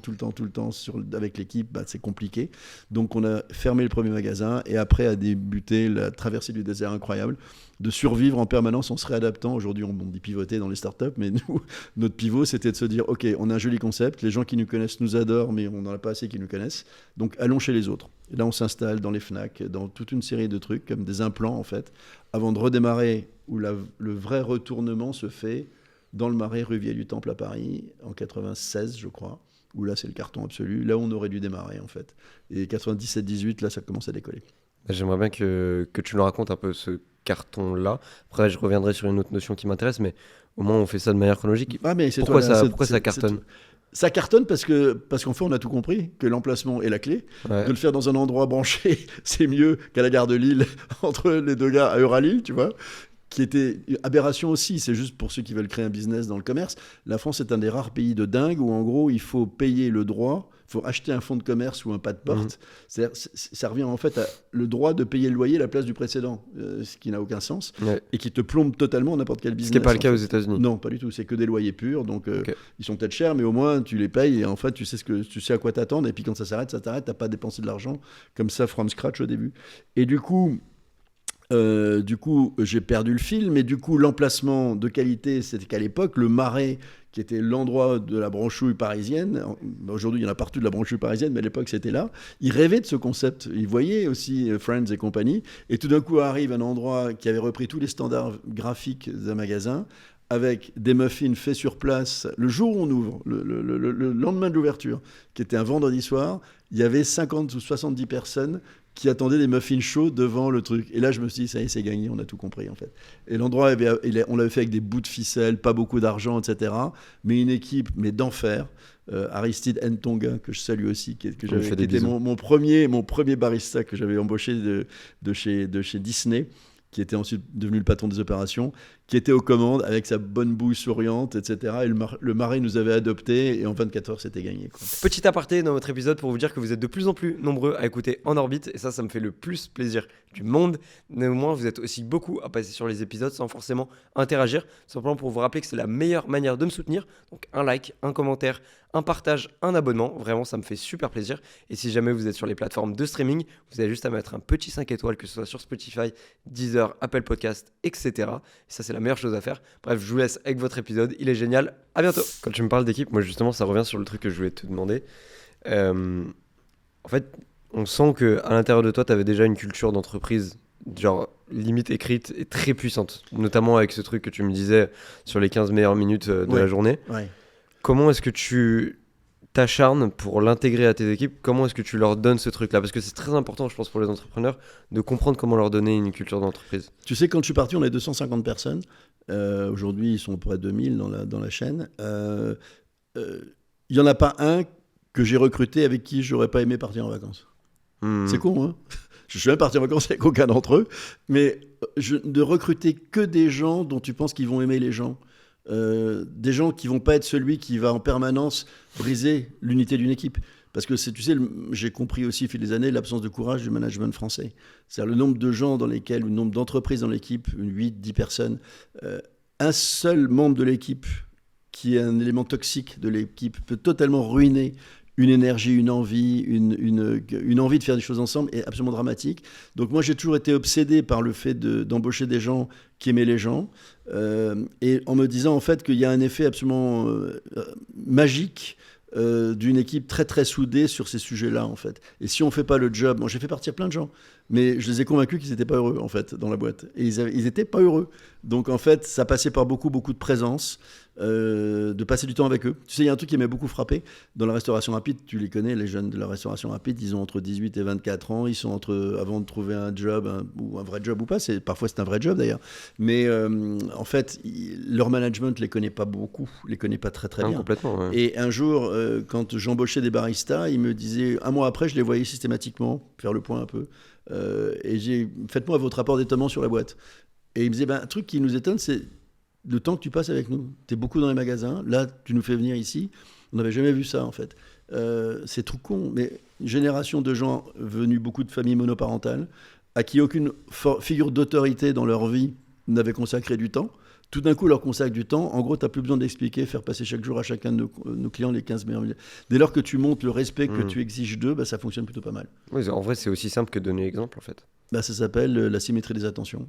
avec l'équipe, c'est compliqué. Donc on a fermé le premier magasin et après a débuté la traversée du désert incroyable, de survivre en permanence en se réadaptant. Aujourd'hui, on dit pivoter dans les startups, mais nous, notre pivot, c'était de se dire, OK, on a un joli concept, les gens qui nous connaissent nous adorent, mais on n'en a pas assez qui nous connaissent, donc allons chez les autres. Et là, on s'installe dans les FNAC, dans toute une série de trucs, comme des implants, en fait, avant de redémarrer, où le vrai retournement se fait dans le Marais, rue Vieille-du-Temple à Paris, en 96, je crois, où là, c'est le carton absolu, là où on aurait dû démarrer, en fait. Et 97-18, là, ça commence à décoller. J'aimerais bien que tu nous racontes un peu ce carton-là. Après, je reviendrai sur une autre notion qui m'intéresse, mais au moins, on fait ça de manière chronologique. Ah, mais c'est pourquoi toi, ça cartonne? Ça cartonne parce qu'en fait, on a tout compris, que l'emplacement est la clé. Ouais. De le faire dans un endroit branché, c'est mieux qu'à la gare de Lille, entre les 2 gares à Euralille, tu vois, qui était aberration aussi. C'est juste pour ceux qui veulent créer un business dans le commerce. La France est un des rares pays de dingue où, en gros, il faut payer le droit, il faut acheter un fonds de commerce ou un pas de porte. C'est-à-dire, ça revient en fait à le droit de payer le loyer à la place du précédent, ce qui n'a aucun sens, et qui te plombe totalement n'importe quel business. Ce qui n'est pas le cas aux États-Unis. Non, pas du tout. C'est que des loyers purs, donc ils sont peut-être chers, mais au moins tu les payes et en fait tu sais à quoi t'attendre. Et puis quand ça s'arrête, ça t'arrête. T'as pas dépensé de l'argent comme ça from scratch au début. Et du coup, j'ai perdu le fil, mais du coup, l'emplacement de qualité, c'était qu'à l'époque, le Marais, qui était l'endroit de la branchouille parisienne, aujourd'hui, il y en a partout de la branchouille parisienne, mais à l'époque, c'était là, ils rêvaient de ce concept. Ils voyaient aussi Friends et compagnie, et tout d'un coup arrive un endroit qui avait repris tous les standards graphiques d'un magasin, avec des muffins faits sur place le jour où on ouvre, le lendemain de l'ouverture, qui était un vendredi soir, il y avait 50 ou 70 personnes qui attendaient des muffins chauds devant le truc. Et là, je me suis dit, ça y est, c'est gagné, on a tout compris, en fait. Et l'endroit, on l'avait fait avec des bouts de ficelle, pas beaucoup d'argent, etc. Mais une équipe, mais d'enfer. Aristide Ntonga, que je salue aussi, qui était mon premier barista que j'avais embauché de chez Disney, qui était ensuite devenu le patron des opérations, qui était aux commandes avec sa bonne bouille souriante, etc. Et le Marais nous avait adoptés et en 24 heures, c'était gagné, quoi. Petit aparté dans votre épisode pour vous dire que vous êtes de plus en plus nombreux à écouter En Orbite et ça me fait le plus plaisir du monde. Néanmoins, vous êtes aussi beaucoup à passer sur les épisodes sans forcément interagir, simplement pour vous rappeler que c'est la meilleure manière de me soutenir. Donc un like, un commentaire, un partage, un abonnement, vraiment ça me fait super plaisir. Et si jamais vous êtes sur les plateformes de streaming, vous avez juste à mettre un petit 5 étoiles, que ce soit sur Spotify, Deezer, Apple Podcast, etc. Et ça c'est la meilleure chose à faire. Bref, je vous laisse avec votre épisode, il est génial, à bientôt. Quand tu me parles d'équipe, moi justement ça revient sur le truc que je voulais te demander. En fait, on sent qu'à l'intérieur de toi, tu avais déjà une culture d'entreprise, genre limite écrite et très puissante, notamment avec ce truc que tu me disais sur les 15 meilleures minutes de la journée. Ouais. Comment est-ce que tu t'acharnes pour l'intégrer à tes équipes? Comment est-ce que tu leur donnes ce truc-là? Parce que c'est très important, je pense, pour les entrepreneurs, de comprendre comment leur donner une culture d'entreprise. Tu sais, quand je suis parti, on avait 250 personnes. Aujourd'hui, ils sont à peu près 2000 dans la chaîne. Il n'y en a pas un que j'ai recruté avec qui j'aurais pas aimé partir en vacances. C'est con, hein? Je suis même parti en vacances avec aucun d'entre eux. Mais de recruter que des gens dont tu penses qu'ils vont aimer les gens. Des gens qui vont pas être celui qui va en permanence briser l'unité d'une équipe. Parce que tu sais, j'ai compris aussi au fil des années l'absence de courage du management français. C'est-à-dire le nombre de gens dans lesquels, le nombre d'entreprises dans l'équipe, 8, 10 personnes, un seul membre de l'équipe qui est un élément toxique de l'équipe peut totalement ruiner une énergie, une envie, une envie de faire des choses ensemble est absolument dramatique. Donc moi, j'ai toujours été obsédé par le fait d'embaucher des gens qui aimaient les gens, et en me disant en fait qu'il y a un effet absolument magique d'une équipe très très soudée sur ces sujets-là en fait. Et si on fait pas le job, moi j'ai fait partir plein de gens, mais je les ai convaincus qu'ils n'étaient pas heureux en fait dans la boîte. Et ils étaient pas heureux. Donc en fait, ça passait par beaucoup de présence, de passer du temps avec eux. Tu sais, il y a un truc qui m'a beaucoup frappé dans la restauration rapide. Tu les connais, les jeunes de la restauration rapide, ils ont entre 18 et 24 ans. Ils sont avant de trouver un job, ou un vrai job ou pas. Parfois c'est un vrai job d'ailleurs. Mais en fait, leur management les connaît pas beaucoup, les connaît pas très très bien. Complètement. Ouais. Et un jour, quand j'embauchais des baristas, ils me disaient, un mois après, je les voyais systématiquement faire le point un peu. Et faites-moi votre rapport d'étonnement sur la boîte. Et il me disait, un truc qui nous étonne, c'est le temps que tu passes avec nous. Tu es beaucoup dans les magasins, là, tu nous fais venir ici. On n'avait jamais vu ça, en fait. C'est trop con, mais une génération de gens venus beaucoup de familles monoparentales, à qui aucune figure d'autorité dans leur vie n'avait consacré du temps. Tout d'un coup, leur consacre du temps. En gros, tu n'as plus besoin d'expliquer, faire passer chaque jour à chacun de nos clients les 15 meilleurs. Dès lors que tu montres le respect que tu exiges d'eux, ça fonctionne plutôt pas mal. Oui, en vrai, c'est aussi simple que donner l'exemple, en fait. Ça s'appelle la symétrie des attentions.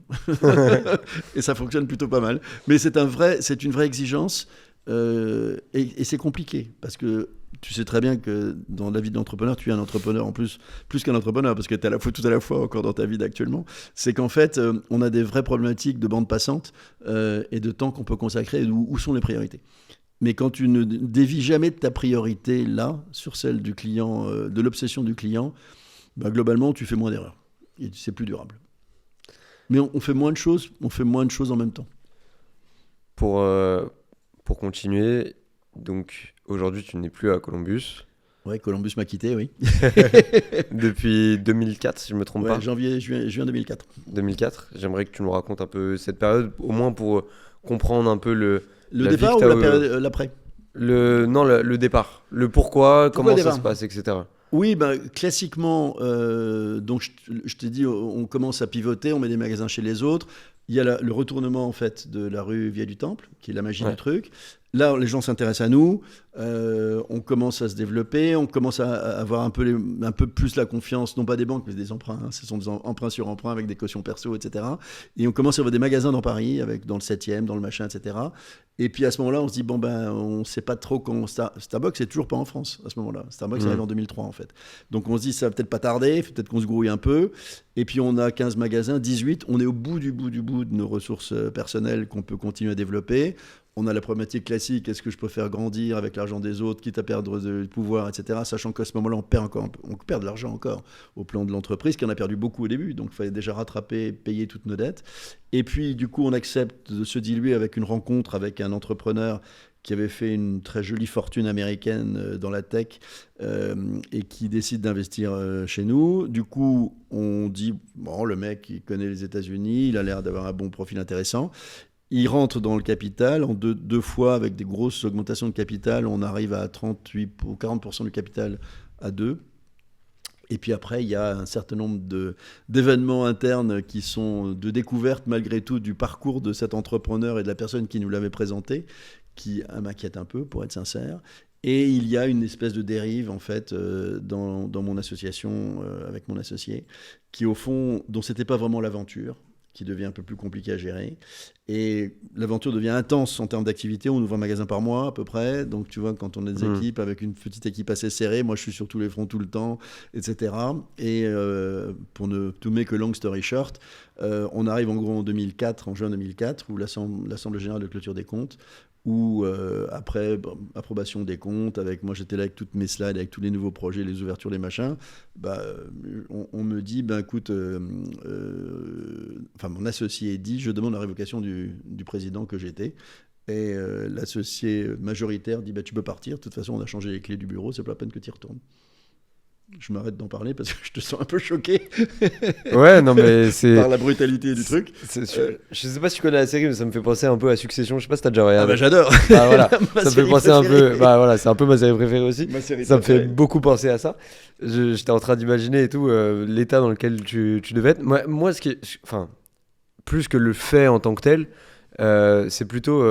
Et ça fonctionne plutôt pas mal. Mais c'est une vraie exigence. Et c'est compliqué. Parce que tu sais très bien que dans la vie de l'entrepreneur, tu es un entrepreneur en plus qu'un entrepreneur, parce que tu es tout à la fois encore dans ta vie d'actuellement. C'est qu'en fait, on a des vraies problématiques de bande passante et de temps qu'on peut consacrer, où sont les priorités. Mais quand tu ne dévies jamais de ta priorité là, sur celle du client, de l'obsession du client, globalement, tu fais moins d'erreurs. Et c'est plus durable. Mais on fait moins de choses en même temps. Pour continuer, donc aujourd'hui tu n'es plus à Columbus. Ouais, Columbus m'a quitté, oui. Depuis 2004, si je ne me trompe pas. Juin 2004. 2004, j'aimerais que tu nous racontes un peu cette période, au moins pour comprendre un peu le départ ou la période, l'après le départ. Le pourquoi comment ça se passe, etc. Oui, classiquement, donc je t'ai dit, on commence à pivoter, on met des magasins chez les autres. Il y a le retournement en fait de la rue Via du Temple, qui est la magie du truc. Là, les gens s'intéressent à nous, on commence à se développer, on commence à avoir un peu plus la confiance, non pas des banques, mais des emprunts. Ce sont des emprunts sur emprunts avec des cautions perso, etc. Et on commence à avoir des magasins dans Paris, dans le 7e, dans le machin, etc. Et puis à ce moment-là, on se dit, on ne sait pas trop quand... Starbucks n'est toujours pas en France à ce moment-là. Starbucks arrive en 2003, en fait. Donc on se dit, ça va peut-être pas tarder, il faut peut-être qu'on se grouille un peu. Et puis on a 15 magasins, 18. On est au bout du bout de nos ressources personnelles qu'on peut continuer à développer. On a la problématique classique, est-ce que je peux faire grandir avec l'argent des autres, quitte à perdre du pouvoir, etc. Sachant qu'à ce moment-là, on perd de l'argent encore au plan de l'entreprise, qui en a perdu beaucoup au début. Donc il fallait déjà rattraper, payer toutes nos dettes. Et puis du coup, on accepte de se diluer avec une rencontre avec un entrepreneur qui avait fait une très jolie fortune américaine dans la tech et qui décide d'investir chez nous. Du coup, on dit, le mec, il connaît les États-Unis, il a l'air d'avoir un bon profil intéressant. Il rentre dans le capital, en deux fois, avec des grosses augmentations de capital, on arrive à 38 ou 40% du capital à 2. Et puis après, il y a un certain nombre d'événements internes qui sont de découverte, malgré tout, du parcours de cet entrepreneur et de la personne qui nous l'avait présenté, qui m'inquiète un peu, pour être sincère. Et il y a une espèce de dérive, en fait, dans mon association, avec mon associé, qui, au fond, dont c'était pas vraiment l'aventure, qui devient un peu plus compliqué à gérer. Et l'aventure devient intense en termes d'activité. On ouvre un magasin par mois, à peu près. Donc, tu vois, quand on a des équipes avec une petite équipe assez serrée, moi, je suis sur tous les fronts tout le temps, etc. Et pour ne to make a long story short, on arrive en gros en juin 2004, où l'Assemblée générale de clôture des comptes, où après approbation des comptes, moi j'étais là avec toutes mes slides, avec tous les nouveaux projets, les ouvertures, les machins, on me dit, écoute, mon associé dit, je demande la révocation du président que j'étais. Et l'associé majoritaire dit, tu peux partir, de toute façon on a changé les clés du bureau, c'est pas la peine que tu y retournes. Je m'arrête d'en parler parce que je te sens un peu choqué Ouais, non, mais c'est. par la brutalité du truc. Je sais pas si tu connais la série, mais ça me fait penser un peu à Succession. Je sais pas si t'as déjà Ah regardé. bah j'adore. Ah, voilà. Ma Ça me fait série penser un préférée. peu. Bah voilà, c'est un peu ma série préférée aussi. Ma série Ça me fait préférée. beaucoup penser à ça. J'étais en train d'imaginer et tout l'état dans lequel tu devais être. Moi, ce qui est, enfin, plus que le fait en tant que tel, c'est plutôt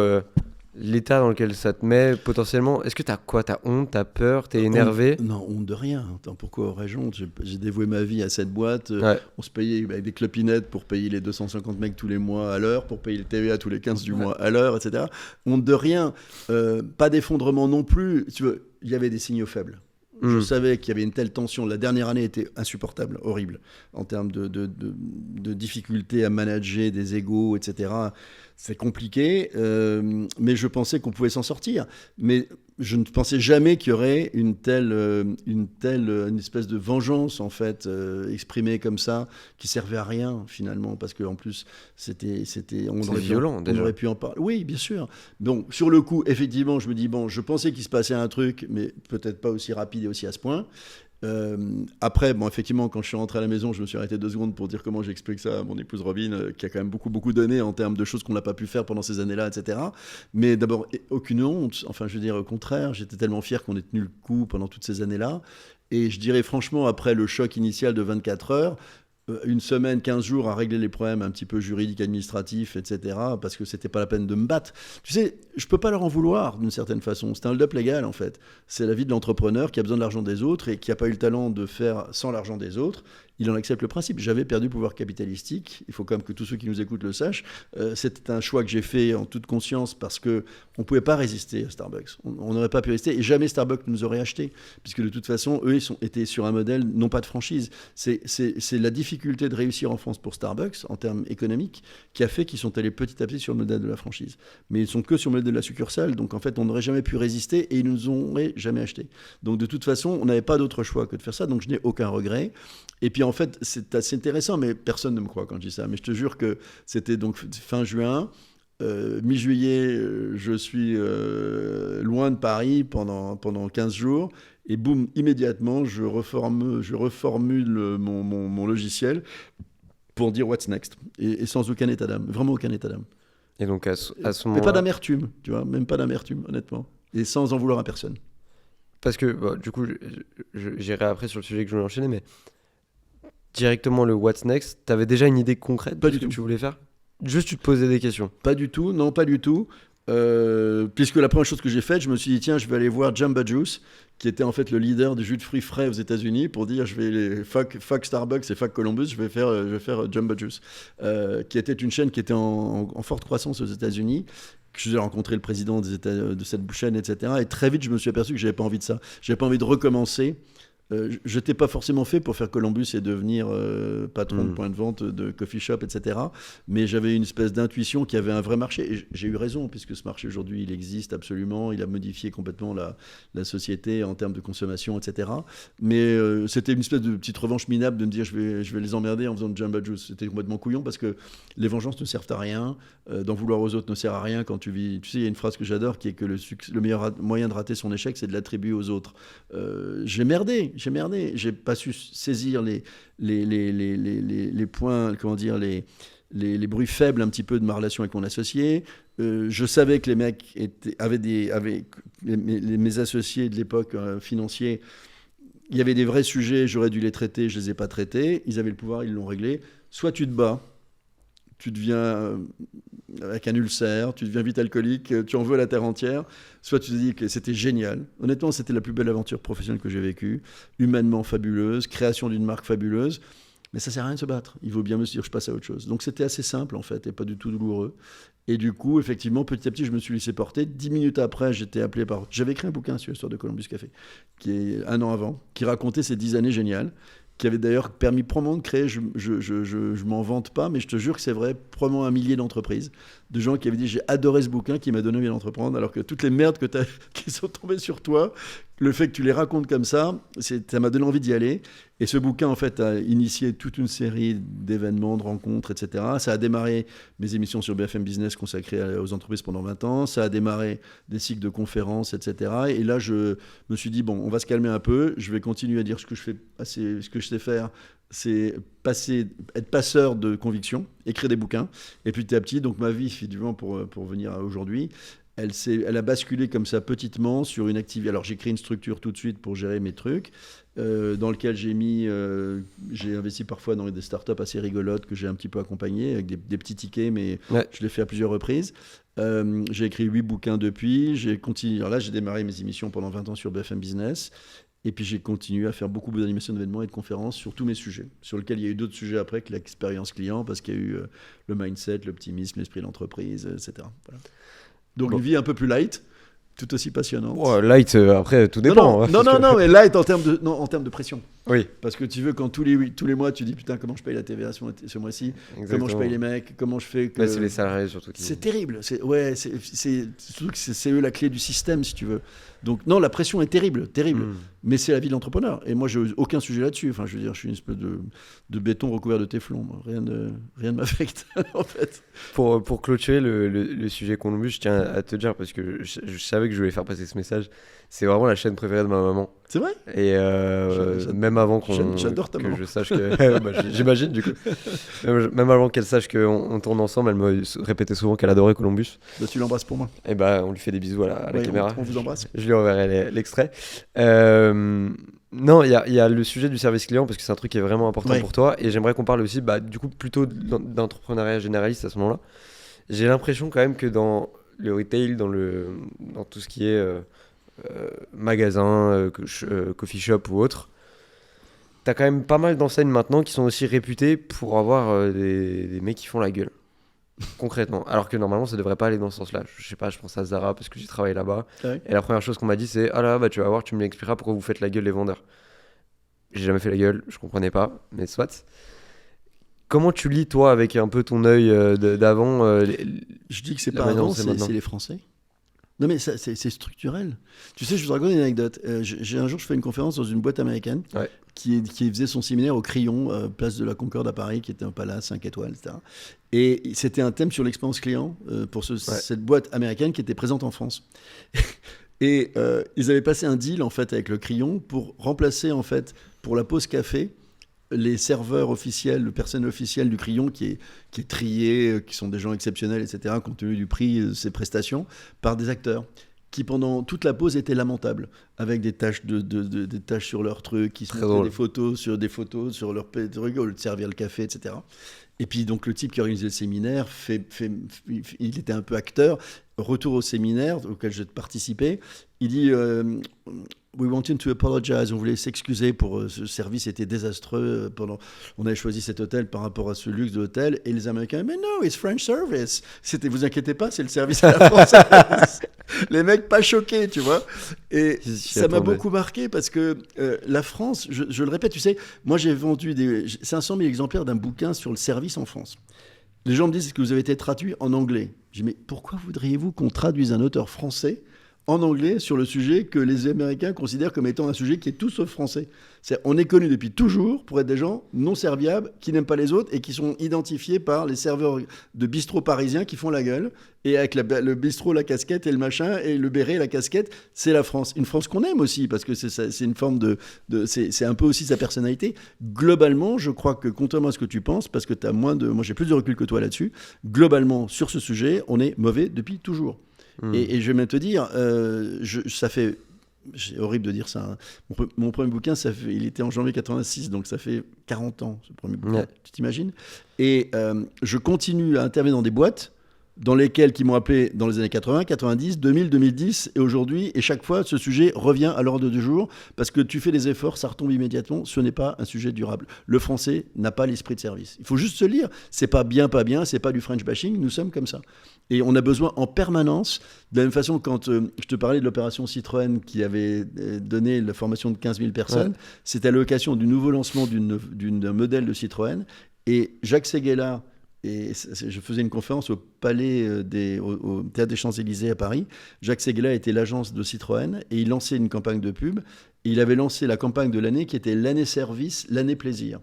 l'état dans lequel ça te met potentiellement. Est-ce que t'as quoi? T'as honte? T'as peur? T'es énervé? Non, honte de rien. Attends, pourquoi aurais-je honte? J'ai dévoué ma vie à cette boîte. Ouais. On se payait avec des clopinettes pour payer les 250 mecs tous les mois à l'heure, pour payer le TVA tous les 15 du mois à l'heure, etc. Honte de rien. Pas d'effondrement non plus. Tu veux, il y avait des signaux faibles. Je savais qu'il y avait une telle tension. La dernière année était insupportable, horrible, en termes de difficulté à manager des égos, etc. C'est compliqué, mais je pensais qu'on pouvait s'en sortir. Mais je ne pensais jamais qu'il y aurait une espèce de vengeance, en fait, exprimée comme ça, qui servait à rien, finalement, parce qu'en plus, c'était violent, déjà. On aurait pu en parler. Oui, bien sûr. Donc, sur le coup, effectivement, je me dis, bon, je pensais qu'il se passait un truc, mais peut-être pas aussi rapide et aussi à ce point. Après, bon, effectivement, quand je suis rentré à la maison, je me suis arrêté 2 secondes pour dire comment j'explique ça à mon épouse Robin, qui a quand même beaucoup donné en termes de choses qu'on n'a pas pu faire pendant ces années-là, etc. Mais d'abord, aucune honte. Enfin, je veux dire, au contraire, j'étais tellement fier qu'on ait tenu le coup pendant toutes ces années-là. Et je dirais franchement, après le choc initial de 24 heures, une semaine, 15 jours à régler les problèmes un petit peu juridiques, administratifs, etc. Parce que c'était pas la peine de me battre. Tu sais, je peux pas leur en vouloir d'une certaine façon. C'est un hold-up légal en fait. C'est la vie de l'entrepreneur qui a besoin de l'argent des autres et qui n'a pas eu le talent de faire sans l'argent des autres. Il en accepte le principe. J'avais perdu le pouvoir capitalistique. Il faut quand même que tous ceux qui nous écoutent le sachent. C'était un choix que j'ai fait en toute conscience parce qu'on ne pouvait pas résister à Starbucks. On n'aurait pas pu résister et jamais Starbucks nous aurait acheté. Puisque de toute façon, eux, étaient sur un modèle non pas de franchise. C'est la difficulté de réussir en France pour Starbucks en termes économiques qui a fait qu'ils sont allés petit à petit sur le modèle de la franchise. Mais ils sont que sur le modèle de la succursale. Donc en fait, on n'aurait jamais pu résister et ils ne nous auraient jamais acheté. Donc de toute façon, on n'avait pas d'autre choix que de faire ça. Donc je n'ai aucun regret. Et puis en fait, c'est assez intéressant, mais personne ne me croit quand je dis ça. Mais je te jure que c'était donc fin juin. Mi-juillet, je suis loin de Paris pendant 15 jours. Et boum, immédiatement, je reformule mon logiciel pour dire what's next. Et sans aucun état d'âme, vraiment aucun état d'âme. Et donc à ce moment-là. Mais pas d'amertume, tu vois, même pas d'amertume, honnêtement. Et sans en vouloir à personne. Parce que, bah, du coup, j'irai après sur le sujet que je voulais enchaîner, mais directement le what's next, t'avais déjà une idée concrète de ce que tu voulais faire? Juste tu te posais des questions? Pas du tout, non, pas du tout. Puisque la première chose que j'ai faite, je me suis dit, tiens, je vais aller voir Jamba Juice, qui était en fait le leader du jus de fruits frais aux États-Unis, pour dire, je vais fuck Starbucks et fuck Columbus, je vais faire Jamba Juice, qui était une chaîne qui était en forte croissance aux États-Unis. J'ai rencontré le président de cette chaîne, etc. Et très vite, je me suis aperçu que j'avais pas envie de ça. J'avais pas envie de recommencer. Je n'étais pas forcément fait pour faire Columbus et devenir patron de point de vente, de coffee shop, etc. Mais j'avais une espèce d'intuition qu'il y avait un vrai marché. Et j'ai eu raison, puisque ce marché aujourd'hui, il existe absolument. Il a modifié complètement la société en termes de consommation, etc. Mais c'était une espèce de petite revanche minable de me dire je vais les emmerder en faisant de Jamba Juice. C'était complètement couillon parce que les vengeances ne servent à rien. D'en vouloir aux autres ne sert à rien quand tu vis. Tu sais, il y a une phrase que j'adore qui est que le meilleur moyen de rater son échec, c'est de l'attribuer aux autres. J'ai merdé, j'ai pas su saisir les points, comment dire, les bruits faibles un petit peu de ma relation avec mon associé. Je savais que les mecs mes associés de l'époque financiers, il y avait des vrais sujets, j'aurais dû les traiter, je les ai pas traités. Ils avaient le pouvoir, ils l'ont réglé. Soit tu te bats, tu deviens avec un ulcère, tu deviens vite alcoolique, tu en veux à la terre entière, soit tu te dis que c'était génial. Honnêtement, c'était la plus belle aventure professionnelle que j'ai vécue, humainement fabuleuse, création d'une marque fabuleuse, mais ça sert à rien de se battre. Il vaut bien me dire je passe à autre chose. Donc c'était assez simple en fait, et pas du tout douloureux. Et du coup, effectivement, petit à petit, je me suis laissé porter. 10 minutes après, j'étais appelé par... J'avais écrit un bouquin sur l'histoire de Columbus Café, qui est 1 an avant, qui racontait ces 10 années géniales, qui avait d'ailleurs permis probablement de créer, je m'en vante pas, mais je te jure que c'est vrai, probablement 1 millier d'entreprises, de gens qui avaient dit j'ai adoré ce bouquin qui m'a donné envie d'entreprendre, alors que toutes les merdes qui sont tombées sur toi, le fait que tu les racontes comme ça m'a donné envie d'y aller. Et ce bouquin, en fait, a initié toute une série d'événements, de rencontres, etc. Ça a démarré mes émissions sur BFM Business consacrées aux entreprises pendant 20 ans. Ça a démarré des cycles de conférences, etc. Et là, je me suis dit, bon, on va se calmer un peu. Je vais continuer à dire ce que je sais faire, c'est être passeur de conviction, écrire des bouquins. Et petit à petit, donc ma vie, finalement, pour venir à aujourd'hui, elle a basculé comme ça petitement sur une activité. Alors j'ai créé une structure tout de suite pour gérer mes trucs, dans lequel j'ai investi parfois dans des startups assez rigolotes que j'ai un petit peu accompagnées avec des petits tickets, mais je l'ai fait à plusieurs reprises. J'ai écrit 8 bouquins depuis. J'ai continué. Alors là, j'ai démarré mes émissions pendant 20 ans sur BFM Business. Et puis j'ai continué à faire beaucoup d'animations d'événements et de conférences sur tous mes sujets, sur lesquels il y a eu d'autres sujets après que l'expérience client, parce qu'il y a eu le mindset, l'optimisme, l'esprit de l'entreprise, etc. Voilà. Donc une vie un peu plus light, tout aussi passionnante. Light, après, tout dépend. Non, mais light en termes de pression. Oui. Parce que tu veux, quand tous les mois, tu dis putain, comment je paye la TVA ce mois-ci, comment je paye les mecs, comment je fais que... c'est les salariés surtout. C'est terrible. Surtout que c'est eux la clé du système, si tu veux. Donc non, la pression est terrible. Mais c'est la vie de l'entrepreneur. Et moi, j'ai aucun sujet là-dessus. Enfin, je veux dire, je suis une espèce de béton recouvert de téflon. Rien ne m'affecte, en fait. Pour clôturer le sujet Columbus, je tiens à te dire, parce que je savais que je voulais faire passer ce message, c'est vraiment la chaîne préférée de ma maman. C'est vrai ? Et même avant j'adore ta maman. je sache que... bah, j'imagine, du coup. Même avant qu'elle sache qu'on tourne ensemble, elle me répétait souvent qu'elle adorait Columbus. Bah, tu l'embrasses pour moi. Et bah, on lui fait des bisous à la caméra. On vous embrasse. Je lui enverrai l'extrait. Non, il y a le sujet du service client, parce que c'est un truc qui est vraiment important pour toi. Et j'aimerais qu'on parle aussi, du coup, plutôt d'entrepreneuriat généraliste à ce moment-là. J'ai l'impression quand même que dans le retail, dans tout ce qui est magasin, coffee shop ou autre, t'as quand même pas mal d'enseignes maintenant qui sont aussi réputées pour avoir des mecs qui font la gueule. Concrètement. Alors que normalement, ça devrait pas aller dans ce sens-là. Je sais pas, je pense à Zara parce que j'ai travaillé là-bas. Ouais. Et la première chose qu'on m'a dit, c'est ah là, tu vas voir, tu me l'expliqueras pourquoi vous faites la gueule les vendeurs. J'ai jamais fait la gueule, je comprenais pas, mais soit. Comment tu lis, toi, avec un peu ton œil d'avant Je dis que c'est pas avant, c'est les Français. Non, mais c'est structurel. Tu sais, je vous raconte une anecdote. Un jour, je fais une conférence dans une boîte américaine qui faisait son séminaire au Crillon, place de la Concorde à Paris, qui était un palace 5 étoiles, etc. Et c'était un thème sur l'expérience client pour cette boîte américaine qui était présente en France. Et ils avaient passé un deal, en fait, avec le Crillon pour remplacer, en fait, pour la pause café, les serveurs officiels, le personnel officiel du Crillon qui est trié, qui sont des gens exceptionnels, etc., compte tenu du prix de ses prestations, par des acteurs qui, pendant toute la pause, étaient lamentables, avec des taches, des taches sur leurs trucs, qui se montraient des photos sur leur truc, au lieu de servir le café, etc. Et puis, donc, le type qui organisait le séminaire, il était un peu acteur. Retour au séminaire auquel je participais, il dit We wanted to apologize. On voulait s'excuser pour ce service était désastreux. On avait choisi cet hôtel par rapport à ce luxe de l'hôtel. Et les Américains, mais non, it's French service. Vous inquiétez pas, c'est le service à la française. Les mecs pas choqués, tu vois. Et ça m'a beaucoup marqué parce que la France, je le répète, tu sais, moi j'ai vendu 500 000 exemplaires d'un bouquin sur le service en France. Les gens me disent que vous avez été traduit en anglais. Je dis, mais pourquoi voudriez-vous qu'on traduise un auteur français en anglais sur le sujet que les Américains considèrent comme étant un sujet qui est tout sauf français? On est connus depuis toujours pour être des gens non serviables, qui n'aiment pas les autres et qui sont identifiés par les serveurs de bistrots parisiens qui font la gueule. Et avec le bistrot, la casquette et le machin, et le béret, la casquette, c'est la France. Une France qu'on aime aussi, parce que c'est une forme c'est un peu aussi sa personnalité. Globalement, je crois que, contrairement à ce que tu penses, parce que moi j'ai plus de recul que toi là-dessus, globalement, sur ce sujet, on est mauvais depuis toujours. Et je vais même te dire, c'est horrible de dire ça. Hein. Mon premier bouquin, il était en janvier 86, donc ça fait 40 ans, ce premier bouquin. Ouais. Tu t'imagines ? Et je continue à intervenir dans des boîtes qui m'ont appelé dans les années 80, 90, 2000, 2010 et aujourd'hui. Et chaque fois, ce sujet revient à l'ordre du jour parce que tu fais des efforts, ça retombe immédiatement. Ce n'est pas un sujet durable. Le français n'a pas l'esprit de service. Il faut juste se lire. C'est pas bien, c'est pas du French bashing. Nous sommes comme ça. Et on a besoin en permanence, de la même façon, quand je te parlais de l'opération Citroën qui avait donné la formation de 15 000 personnes, c'était à l'occasion du nouveau lancement d'un modèle de Citroën. Et Jacques Séguéla, je faisais une conférence au au Théâtre des Champs-Élysées à Paris. Jacques Séguéla était l'agence de Citroën et il lançait une campagne de pub. Et il avait lancé la campagne de l'année qui était l'année service, l'année plaisir.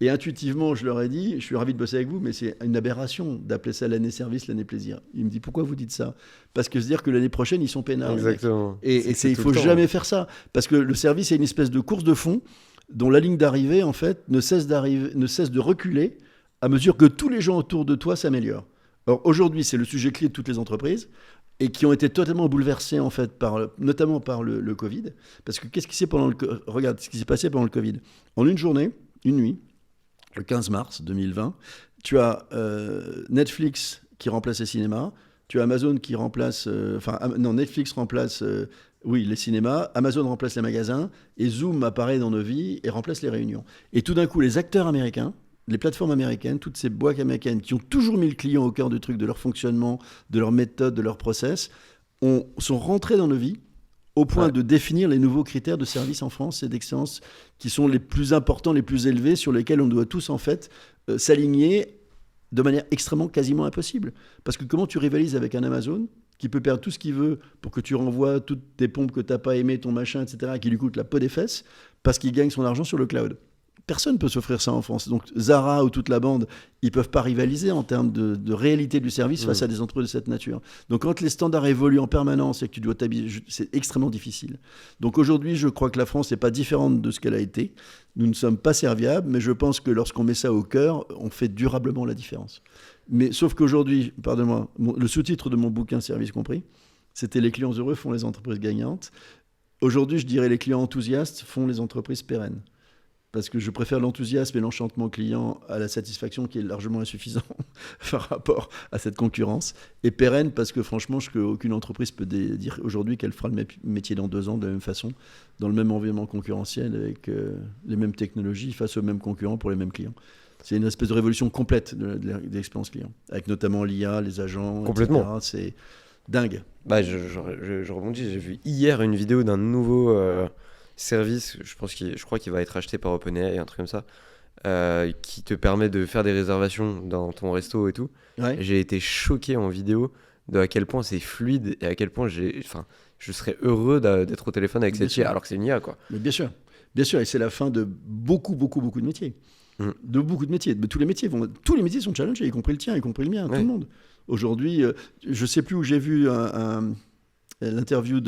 Et intuitivement, je leur ai dit, je suis ravi de bosser avec vous, mais c'est une aberration d'appeler ça l'année service, l'année plaisir. Il me dit, pourquoi vous dites ça? Parce que se dire que l'année prochaine, ils sont peinards. Exactement. Et il ne faut jamais faire ça. Parce que le service est une espèce de course de fond dont la ligne d'arrivée, en fait, ne cesse de reculer à mesure que tous les gens autour de toi s'améliorent. Alors aujourd'hui, c'est le sujet clé de toutes les entreprises et qui ont été totalement bouleversées, en fait, notamment par le Covid. Parce que qu'est-ce qui s'est regarde ce qui s'est passé pendant le Covid. En une journée, une nuit, le 15 mars 2020, tu as Netflix qui remplace les cinémas, tu as Amazon qui remplace... Netflix remplace les cinémas, Amazon remplace les magasins, et Zoom apparaît dans nos vies et remplace les réunions. Et tout d'un coup, les acteurs américains, les plateformes américaines, toutes ces boîtes américaines qui ont toujours mis le client au cœur du truc, de leur fonctionnement, de leur méthode, de leur process, sont rentrés dans nos vies au point de définir les nouveaux critères de service en France et d'excellence qui sont les plus importants, les plus élevés, sur lesquels on doit tous en fait s'aligner de manière extrêmement quasiment impossible. Parce que comment tu rivalises avec un Amazon qui peut perdre tout ce qu'il veut pour que tu renvoies toutes tes pompes que tu n'as pas aimées, ton machin, etc., qui lui coûte la peau des fesses, parce qu'il gagne son argent sur le cloud. Personne ne peut s'offrir ça en France. Donc Zara ou toute la bande, ils ne peuvent pas rivaliser en termes de réalité du service face à des entreprises de cette nature. Donc quand les standards évoluent en permanence et que tu dois t'habiller, c'est extrêmement difficile. Donc aujourd'hui, je crois que la France n'est pas différente de ce qu'elle a été. Nous ne sommes pas serviables, mais je pense que lorsqu'on met ça au cœur, on fait durablement la différence. Mais sauf qu'aujourd'hui, pardonne-moi, le sous-titre de mon bouquin, Service compris, c'était « Les clients heureux font les entreprises gagnantes ». Aujourd'hui, je dirais « Les clients enthousiastes font les entreprises pérennes ». Parce que je préfère l'enthousiasme et l'enchantement client à la satisfaction qui est largement insuffisant par rapport à cette concurrence. Et pérenne parce que franchement, aucune entreprise peut dire aujourd'hui qu'elle fera le métier dans 2 ans de la même façon, dans le même environnement concurrentiel, avec les mêmes technologies, face aux mêmes concurrents pour les mêmes clients. C'est une espèce de révolution complète de l'expérience client, avec notamment l'IA, les agents, complètement. etc. C'est dingue. Je rebondis, j'ai vu hier une vidéo d'un nouveau... service, je crois qu'il va être acheté par OpenAI, un truc comme ça, qui te permet de faire des réservations dans ton resto et tout. Ouais. Et j'ai été choqué en vidéo de à quel point c'est fluide et à quel point je serais heureux d'être au téléphone avec cette IA alors que c'est une IA, quoi. Mais bien sûr, et c'est la fin de beaucoup de métiers. De beaucoup de métiers. Tous les métiers sont challengés, y compris le tien, y compris le mien, tout le monde. Aujourd'hui, je ne sais plus où j'ai vu l'interview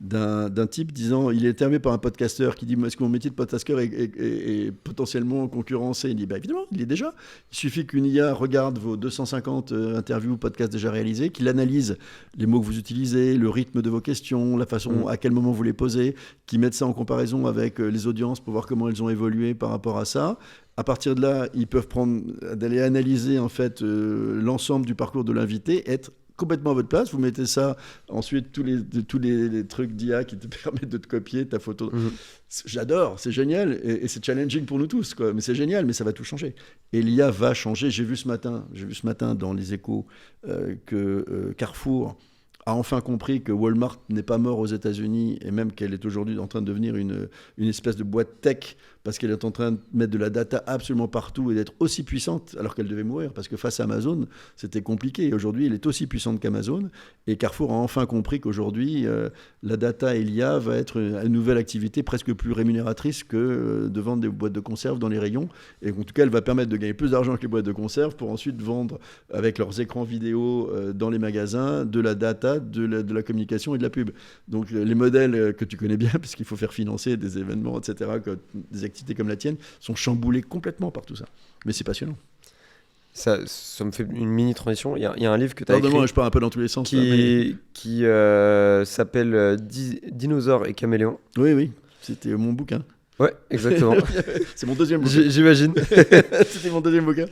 d'un type disant, il est interviewé par un podcasteur qui dit, est-ce que mon métier de podcasteur est potentiellement concurrencé? Il dit, évidemment, il est déjà. Il suffit qu'une IA regarde vos 250 interviews ou podcasts déjà réalisés, qu'il analyse les mots que vous utilisez, le rythme de vos questions, la façon à quel moment vous les posez, qu'il mette ça en comparaison avec les audiences pour voir comment elles ont évolué par rapport à ça. À partir de là, ils peuvent d'aller analyser en fait l'ensemble du parcours de l'invité, être complètement à votre place, vous mettez ça, ensuite tous les trucs d'IA qui te permettent de te copier ta photo. J'adore, c'est génial, et c'est challenging pour nous tous, quoi. Mais c'est génial, mais ça va tout changer. Et l'IA va changer. J'ai vu ce matin dans les Échos que Carrefour a enfin compris que Walmart n'est pas mort aux États-Unis et même qu'elle est aujourd'hui en train de devenir une espèce de boîte tech parce qu'elle est en train de mettre de la data absolument partout et d'être aussi puissante alors qu'elle devait mourir parce que face à Amazon, c'était compliqué. Et aujourd'hui, elle est aussi puissante qu'Amazon et Carrefour a enfin compris qu'aujourd'hui, la data et l'IA va être une nouvelle activité presque plus rémunératrice que de vendre des boîtes de conserve dans les rayons. Et en tout cas, elle va permettre de gagner plus d'argent que les boîtes de conserve pour ensuite vendre avec leurs écrans vidéo dans les magasins de la data, de la communication et de la pub. Donc les modèles que tu connais bien, puisqu'il faut faire financer des événements, etc., des activités comme la tienne, sont chamboulés complètement par tout ça. Mais c'est passionnant. Ça me fait une mini transition. Il y a un livre que tu as écrit. Je pars un peu dans tous les sens. Qui s'appelle Dinosaures et caméléons. Oui, c'était mon bouquin. Ouais, exactement. C'est mon deuxième bouquin. J'imagine. C'était mon deuxième bouquin.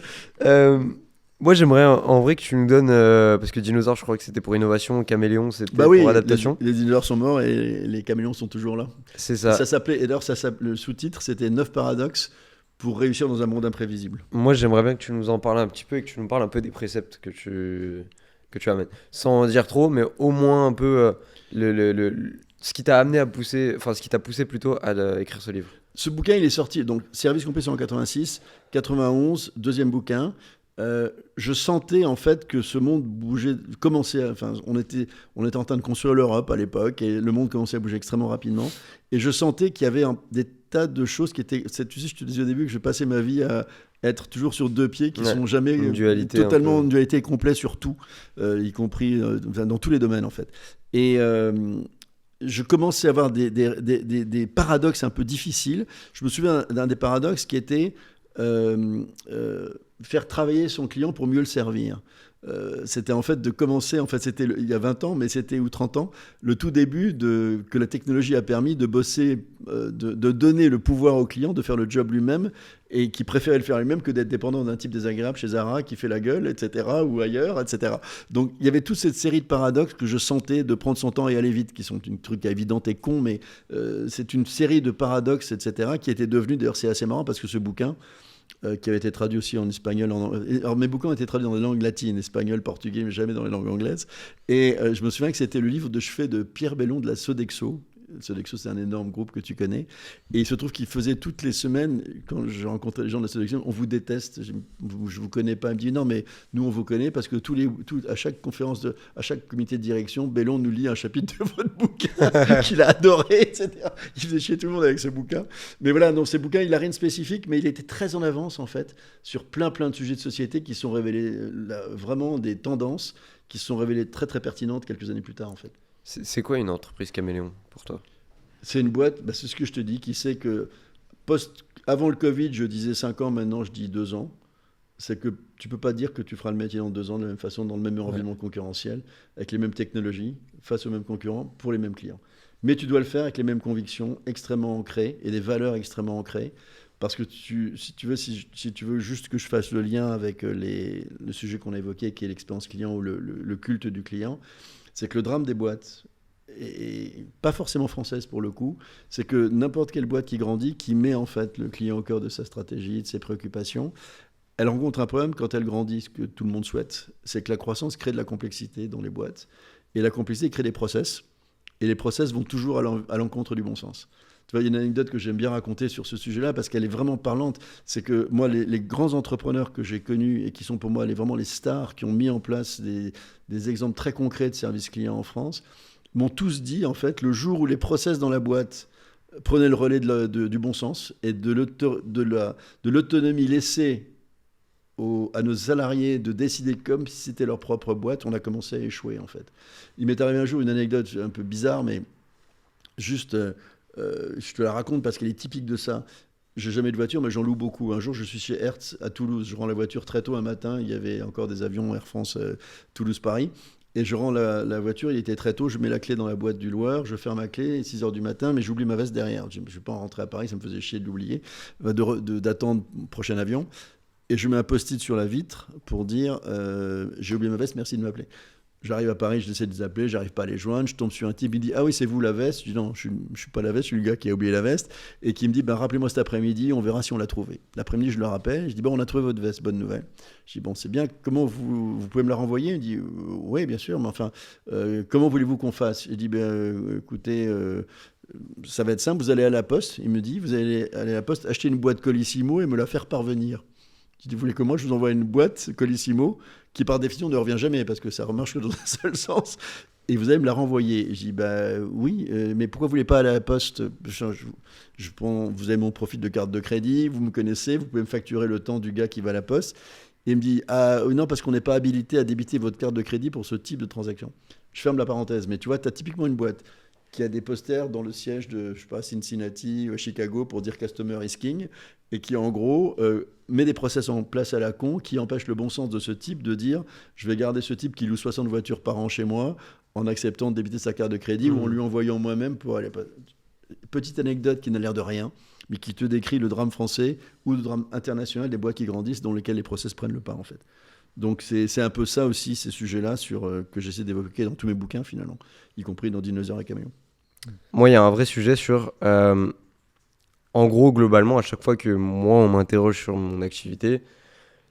Moi, j'aimerais en vrai que tu nous donnes... parce que dinosaures, je crois que c'était pour innovation, caméléon, c'était pour adaptation. Les dinosaures sont morts et les caméléons sont toujours là. C'est ça. Et d'ailleurs, le sous-titre, c'était 9 paradoxes pour réussir dans un monde imprévisible. Moi, j'aimerais bien que tu nous en parles un petit peu et que tu nous parles un peu des préceptes que tu amènes. Sans dire trop, mais au moins un peu ce qui t'a amené à pousser... Enfin, ce qui t'a poussé plutôt à écrire ce livre. Ce bouquin, il est sorti, donc Service compris en 86, 91, deuxième bouquin. je sentais en fait que ce monde bougeait, on était en train de construire l'Europe à l'époque et le monde commençait à bouger extrêmement rapidement. Et je sentais qu'il y avait des tas de choses qui étaient. Tu sais, je te disais au début que je passais ma vie à être toujours sur deux pieds qui sont jamais une dualité totalement une dualité complète sur tout, y compris dans tous les domaines en fait. Et je commençais à avoir des paradoxes un peu difficiles. Je me souviens d'un des paradoxes qui était faire travailler son client pour mieux le servir. C'était en fait de commencer, c'était il y a 20 ans, mais c'était ou 30 ans, le tout début que la technologie a permis de bosser, de donner le pouvoir au client de faire le job lui-même et qui préférait le faire lui-même que d'être dépendant d'un type désagréable chez Zara qui fait la gueule, etc., ou ailleurs, etc. Donc il y avait toute cette série de paradoxes que je sentais de prendre son temps et aller vite, qui sont un truc évident et con, mais c'est une série de paradoxes, etc., qui était devenue, d'ailleurs c'est assez marrant parce que ce bouquin, qui avait été traduit aussi en espagnol. Alors mes bouquins ont été traduits dans les langues latines, espagnol, portugais, mais jamais dans les langues anglaises. Et je me souviens que c'était le livre de chevet de Pierre Bellon de la Sodexo. Sodexo, c'est un énorme groupe que tu connais. Et il se trouve qu'il faisait toutes les semaines, quand je rencontrais les gens de la Sodexo, on vous déteste, je vous connais pas. Il me dit non, mais nous on vous connaît parce que à chaque conférence, à chaque comité de direction, Bellon nous lit un chapitre de votre bouquin qu'il a adoré, etc. Il faisait chier tout le monde avec ce bouquin. Mais voilà, donc ces bouquins, il n'a rien de spécifique, mais il était très en avance en fait sur plein de sujets de société qui sont révélés vraiment des tendances qui se sont révélées très très pertinentes quelques années plus tard en fait. C'est quoi une entreprise caméléon pour toi ? C'est une boîte, c'est ce que je te dis, qui sait que avant le Covid, je disais 5 ans, maintenant je dis 2 ans. C'est que tu ne peux pas dire que tu feras le métier dans 2 ans de la même façon, dans le même environnement concurrentiel, avec les mêmes technologies, face aux mêmes concurrents, pour les mêmes clients. Mais tu dois le faire avec les mêmes convictions extrêmement ancrées et des valeurs extrêmement ancrées. Parce que si tu veux juste que je fasse le lien avec le sujet qu'on a évoqué, qui est l'expérience client ou le culte du client, c'est que le drame des boîtes, et pas forcément française pour le coup, c'est que n'importe quelle boîte qui grandit, qui met en fait le client au cœur de sa stratégie, de ses préoccupations, elle rencontre un problème quand elle grandit, ce que tout le monde souhaite, c'est que la croissance crée de la complexité dans les boîtes, et la complexité crée des process, et les process vont toujours à l'encontre du bon sens. Tu vois, il y a une anecdote que j'aime bien raconter sur ce sujet-là parce qu'elle est vraiment parlante. C'est que moi, les grands entrepreneurs que j'ai connus et qui sont pour moi vraiment les stars, qui ont mis en place des exemples très concrets de service client en France, m'ont tous dit, en fait, le jour où les process dans la boîte prenaient le relais du bon sens et de l'autonomie laissée à nos salariés de décider comme si c'était leur propre boîte, on a commencé à échouer, en fait. Il m'est arrivé un jour une anecdote un peu bizarre, mais juste... je te la raconte parce qu'elle est typique de ça. J'ai jamais de voiture, mais j'en loue beaucoup. Un jour, je suis chez Hertz à Toulouse. Je rends la voiture très tôt un matin. Il y avait encore des avions Air France Toulouse-Paris. Et je rends la voiture, il était très tôt. Je mets la clé dans la boîte du loueur. Je ferme ma clé, 6h du matin, mais j'oublie ma veste derrière. Je ne vais pas en rentrer à Paris, ça me faisait chier de l'oublier, d'attendre le prochain avion. Et je mets un post-it sur la vitre pour dire j'ai oublié ma veste, merci de m'appeler. J'arrive à Paris, j'essaie de les appeler, j'arrive pas à les joindre, je tombe sur un type, il dit ah oui c'est vous la veste, je dis non je suis pas la veste, je suis le gars qui a oublié la veste et qui me dit rappelez-moi cet après-midi, on verra si on l'a trouvé. L'après-midi je le rappelle, je dis on a trouvé votre veste, bonne nouvelle. Je dis c'est bien, comment vous pouvez me la renvoyer? Il me dit oui bien sûr, mais enfin comment voulez-vous qu'on fasse? Je dis écoutez ça va être simple, vous allez à la poste, il me dit vous allez aller à la poste acheter une boîte Colissimo et me la faire parvenir. Je dis, vous voulez que moi je vous envoie une boîte Colissimo qui par définition ne revient jamais parce que ça ne remarche que dans un seul sens et vous allez me la renvoyer. Je dis, oui, mais pourquoi vous ne voulez pas aller à la poste? Vous avez mon profil de carte de crédit, vous me connaissez, vous pouvez me facturer le temps du gars qui va à la poste. Et il me dit, non, parce qu'on n'est pas habilité à débiter votre carte de crédit pour ce type de transaction. Je ferme la parenthèse, mais tu vois, tu as typiquement une boîte qui a des posters dans le siège de, je sais pas, Cincinnati, Chicago pour dire Customer is King, et qui en gros met des process en place à la con qui empêchent le bon sens de ce type de dire je vais garder ce type qui loue 60 voitures par an chez moi en acceptant de débiter sa carte de crédit ou en lui envoyant moi-même pour aller... Petite anecdote qui n'a l'air de rien, mais qui te décrit le drame français ou le drame international des boîtes qui grandissent dans lesquelles les process prennent le pas en fait. Donc c'est un peu ça aussi, ces sujets-là que j'essaie d'évoquer dans tous mes bouquins finalement, y compris dans Dinosaures et Caméléon. Moi, il y a un vrai sujet sur... en gros, globalement, à chaque fois que moi, on m'interroge sur mon activité,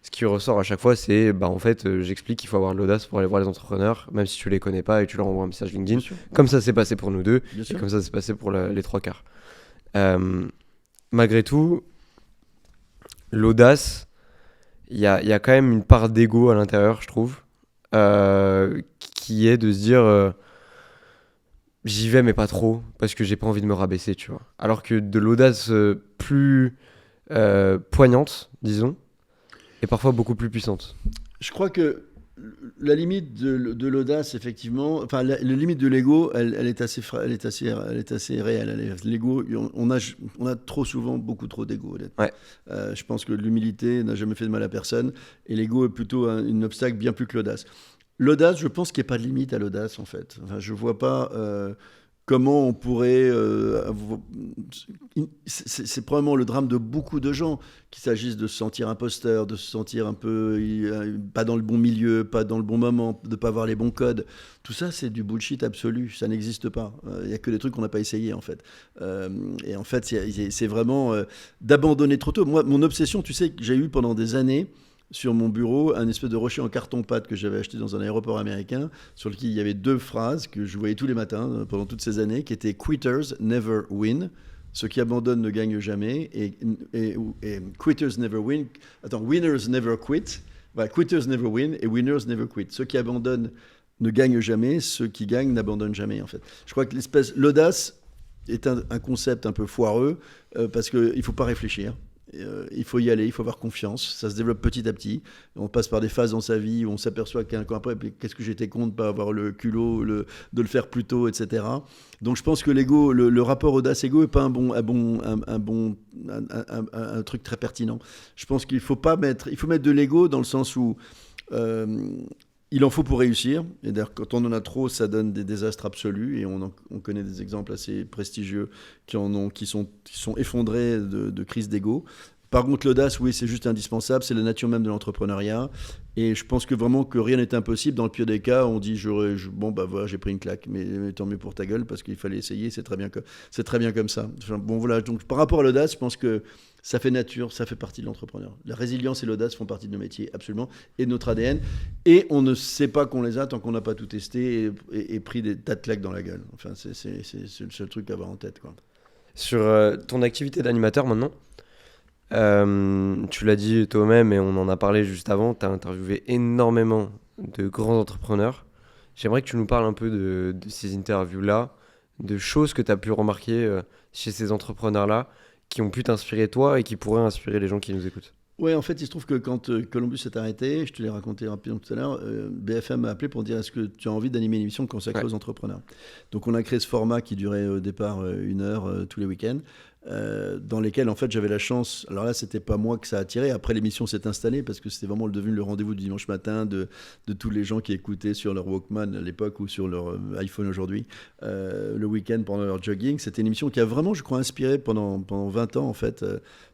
ce qui ressort à chaque fois, c'est en fait, j'explique qu'il faut avoir de l'audace pour aller voir les entrepreneurs, même si tu les connais pas et tu leur envoies un message LinkedIn. Comme ça s'est passé pour nous deux, et comme ça s'est passé pour les 3/4. Malgré tout, l'audace, il y a quand même une part d'ego à l'intérieur, je trouve, qui est de se dire j'y vais mais pas trop parce que j'ai pas envie de me rabaisser, tu vois. Alors que de l'audace plus poignante, disons, est parfois beaucoup plus puissante. Je crois que la limite de l'audace, effectivement, enfin, la limite de l'ego, elle est assez réelle. L'ego, on a trop souvent beaucoup trop d'ego. Ouais. Je pense que l'humilité n'a jamais fait de mal à personne, et l'ego est plutôt un obstacle bien plus que l'audace. L'audace, je pense qu'il n'y a pas de limite à l'audace, en fait. Enfin, je ne vois pas comment on pourrait... c'est probablement le drame de beaucoup de gens, qu'il s'agisse de se sentir imposteur, de se sentir un peu pas dans le bon milieu, pas dans le bon moment, de ne pas avoir les bons codes. Tout ça, c'est du bullshit absolu. Ça n'existe pas. Il n'y a que des trucs qu'on n'a pas essayé, en fait. Et en fait, c'est vraiment d'abandonner trop tôt. Moi, mon obsession, tu sais, que j'ai eu pendant des années... sur mon bureau, un espèce de rocher en carton-pâte que j'avais acheté dans un aéroport américain, sur lequel il y avait 2 phrases que je voyais tous les matins pendant toutes ces années, qui étaient « Quitters never win ». Ceux qui abandonnent ne gagnent jamais. Et quitters never win. Attends, winners never quit. Voilà, quitters never win et winners never quit. Ceux qui abandonnent ne gagnent jamais. Ceux qui gagnent n'abandonnent jamais, en fait. Je crois que l'audace est un concept un peu foireux parce qu'il ne faut pas réfléchir. Il faut y aller, il faut avoir confiance. Ça se développe petit à petit. On passe par des phases dans sa vie où on s'aperçoit qu'un an après, qu'est-ce que j'étais con de ne pas avoir le culot de le faire plus tôt, etc. Donc je pense que l'ego, le rapport audace-ego n'est pas un truc très pertinent. Je pense qu'il faut mettre de l'ego dans le sens où il en faut pour réussir. Et d'ailleurs, quand on en a trop, ça donne des désastres absolus. Et on connaît des exemples assez prestigieux qui sont effondrés de crise d'ego. Par contre, l'audace, oui, c'est juste indispensable. C'est la nature même de l'entrepreneuriat. Et je pense que vraiment que rien n'est impossible. Dans le pire des cas, on dit bon, bah voilà, j'ai pris une claque. Mais tant mieux pour ta gueule parce qu'il fallait essayer. C'est très bien comme ça. Enfin, bon, voilà. Donc, par rapport à l'audace, je pense que ça fait nature, ça fait partie de l'entrepreneur. La résilience et l'audace font partie de nos métiers, absolument, et de notre ADN. Et on ne sait pas qu'on les a tant qu'on n'a pas tout testé et pris des tas de claques dans la gueule. Enfin, c'est le seul truc à avoir en tête, quoi. Sur ton activité d'animateur maintenant, tu l'as dit toi-même et on en a parlé juste avant, tu as interviewé énormément de grands entrepreneurs. J'aimerais que tu nous parles un peu de ces interviews-là, de choses que tu as pu remarquer chez ces entrepreneurs-là, qui ont pu t'inspirer toi et qui pourraient inspirer les gens qui nous écoutent. Ouais, en fait, il se trouve que quand Columbus s'est arrêté, je te l'ai raconté rapidement tout à l'heure, BFM m'a appelé pour dire est-ce que tu as envie d'animer une émission consacrée aux entrepreneurs. Donc on a créé ce format qui durait au départ 1 heure tous les week-ends, dans lesquels en fait j'avais la chance, alors là c'était pas moi que ça a attiré, après l'émission s'est installée parce que c'était vraiment devenu le rendez-vous du dimanche matin de tous les gens qui écoutaient sur leur Walkman à l'époque ou sur leur iPhone aujourd'hui, le week-end pendant leur jogging. C'était une émission qui a vraiment, je crois, inspiré pendant 20 ans en fait,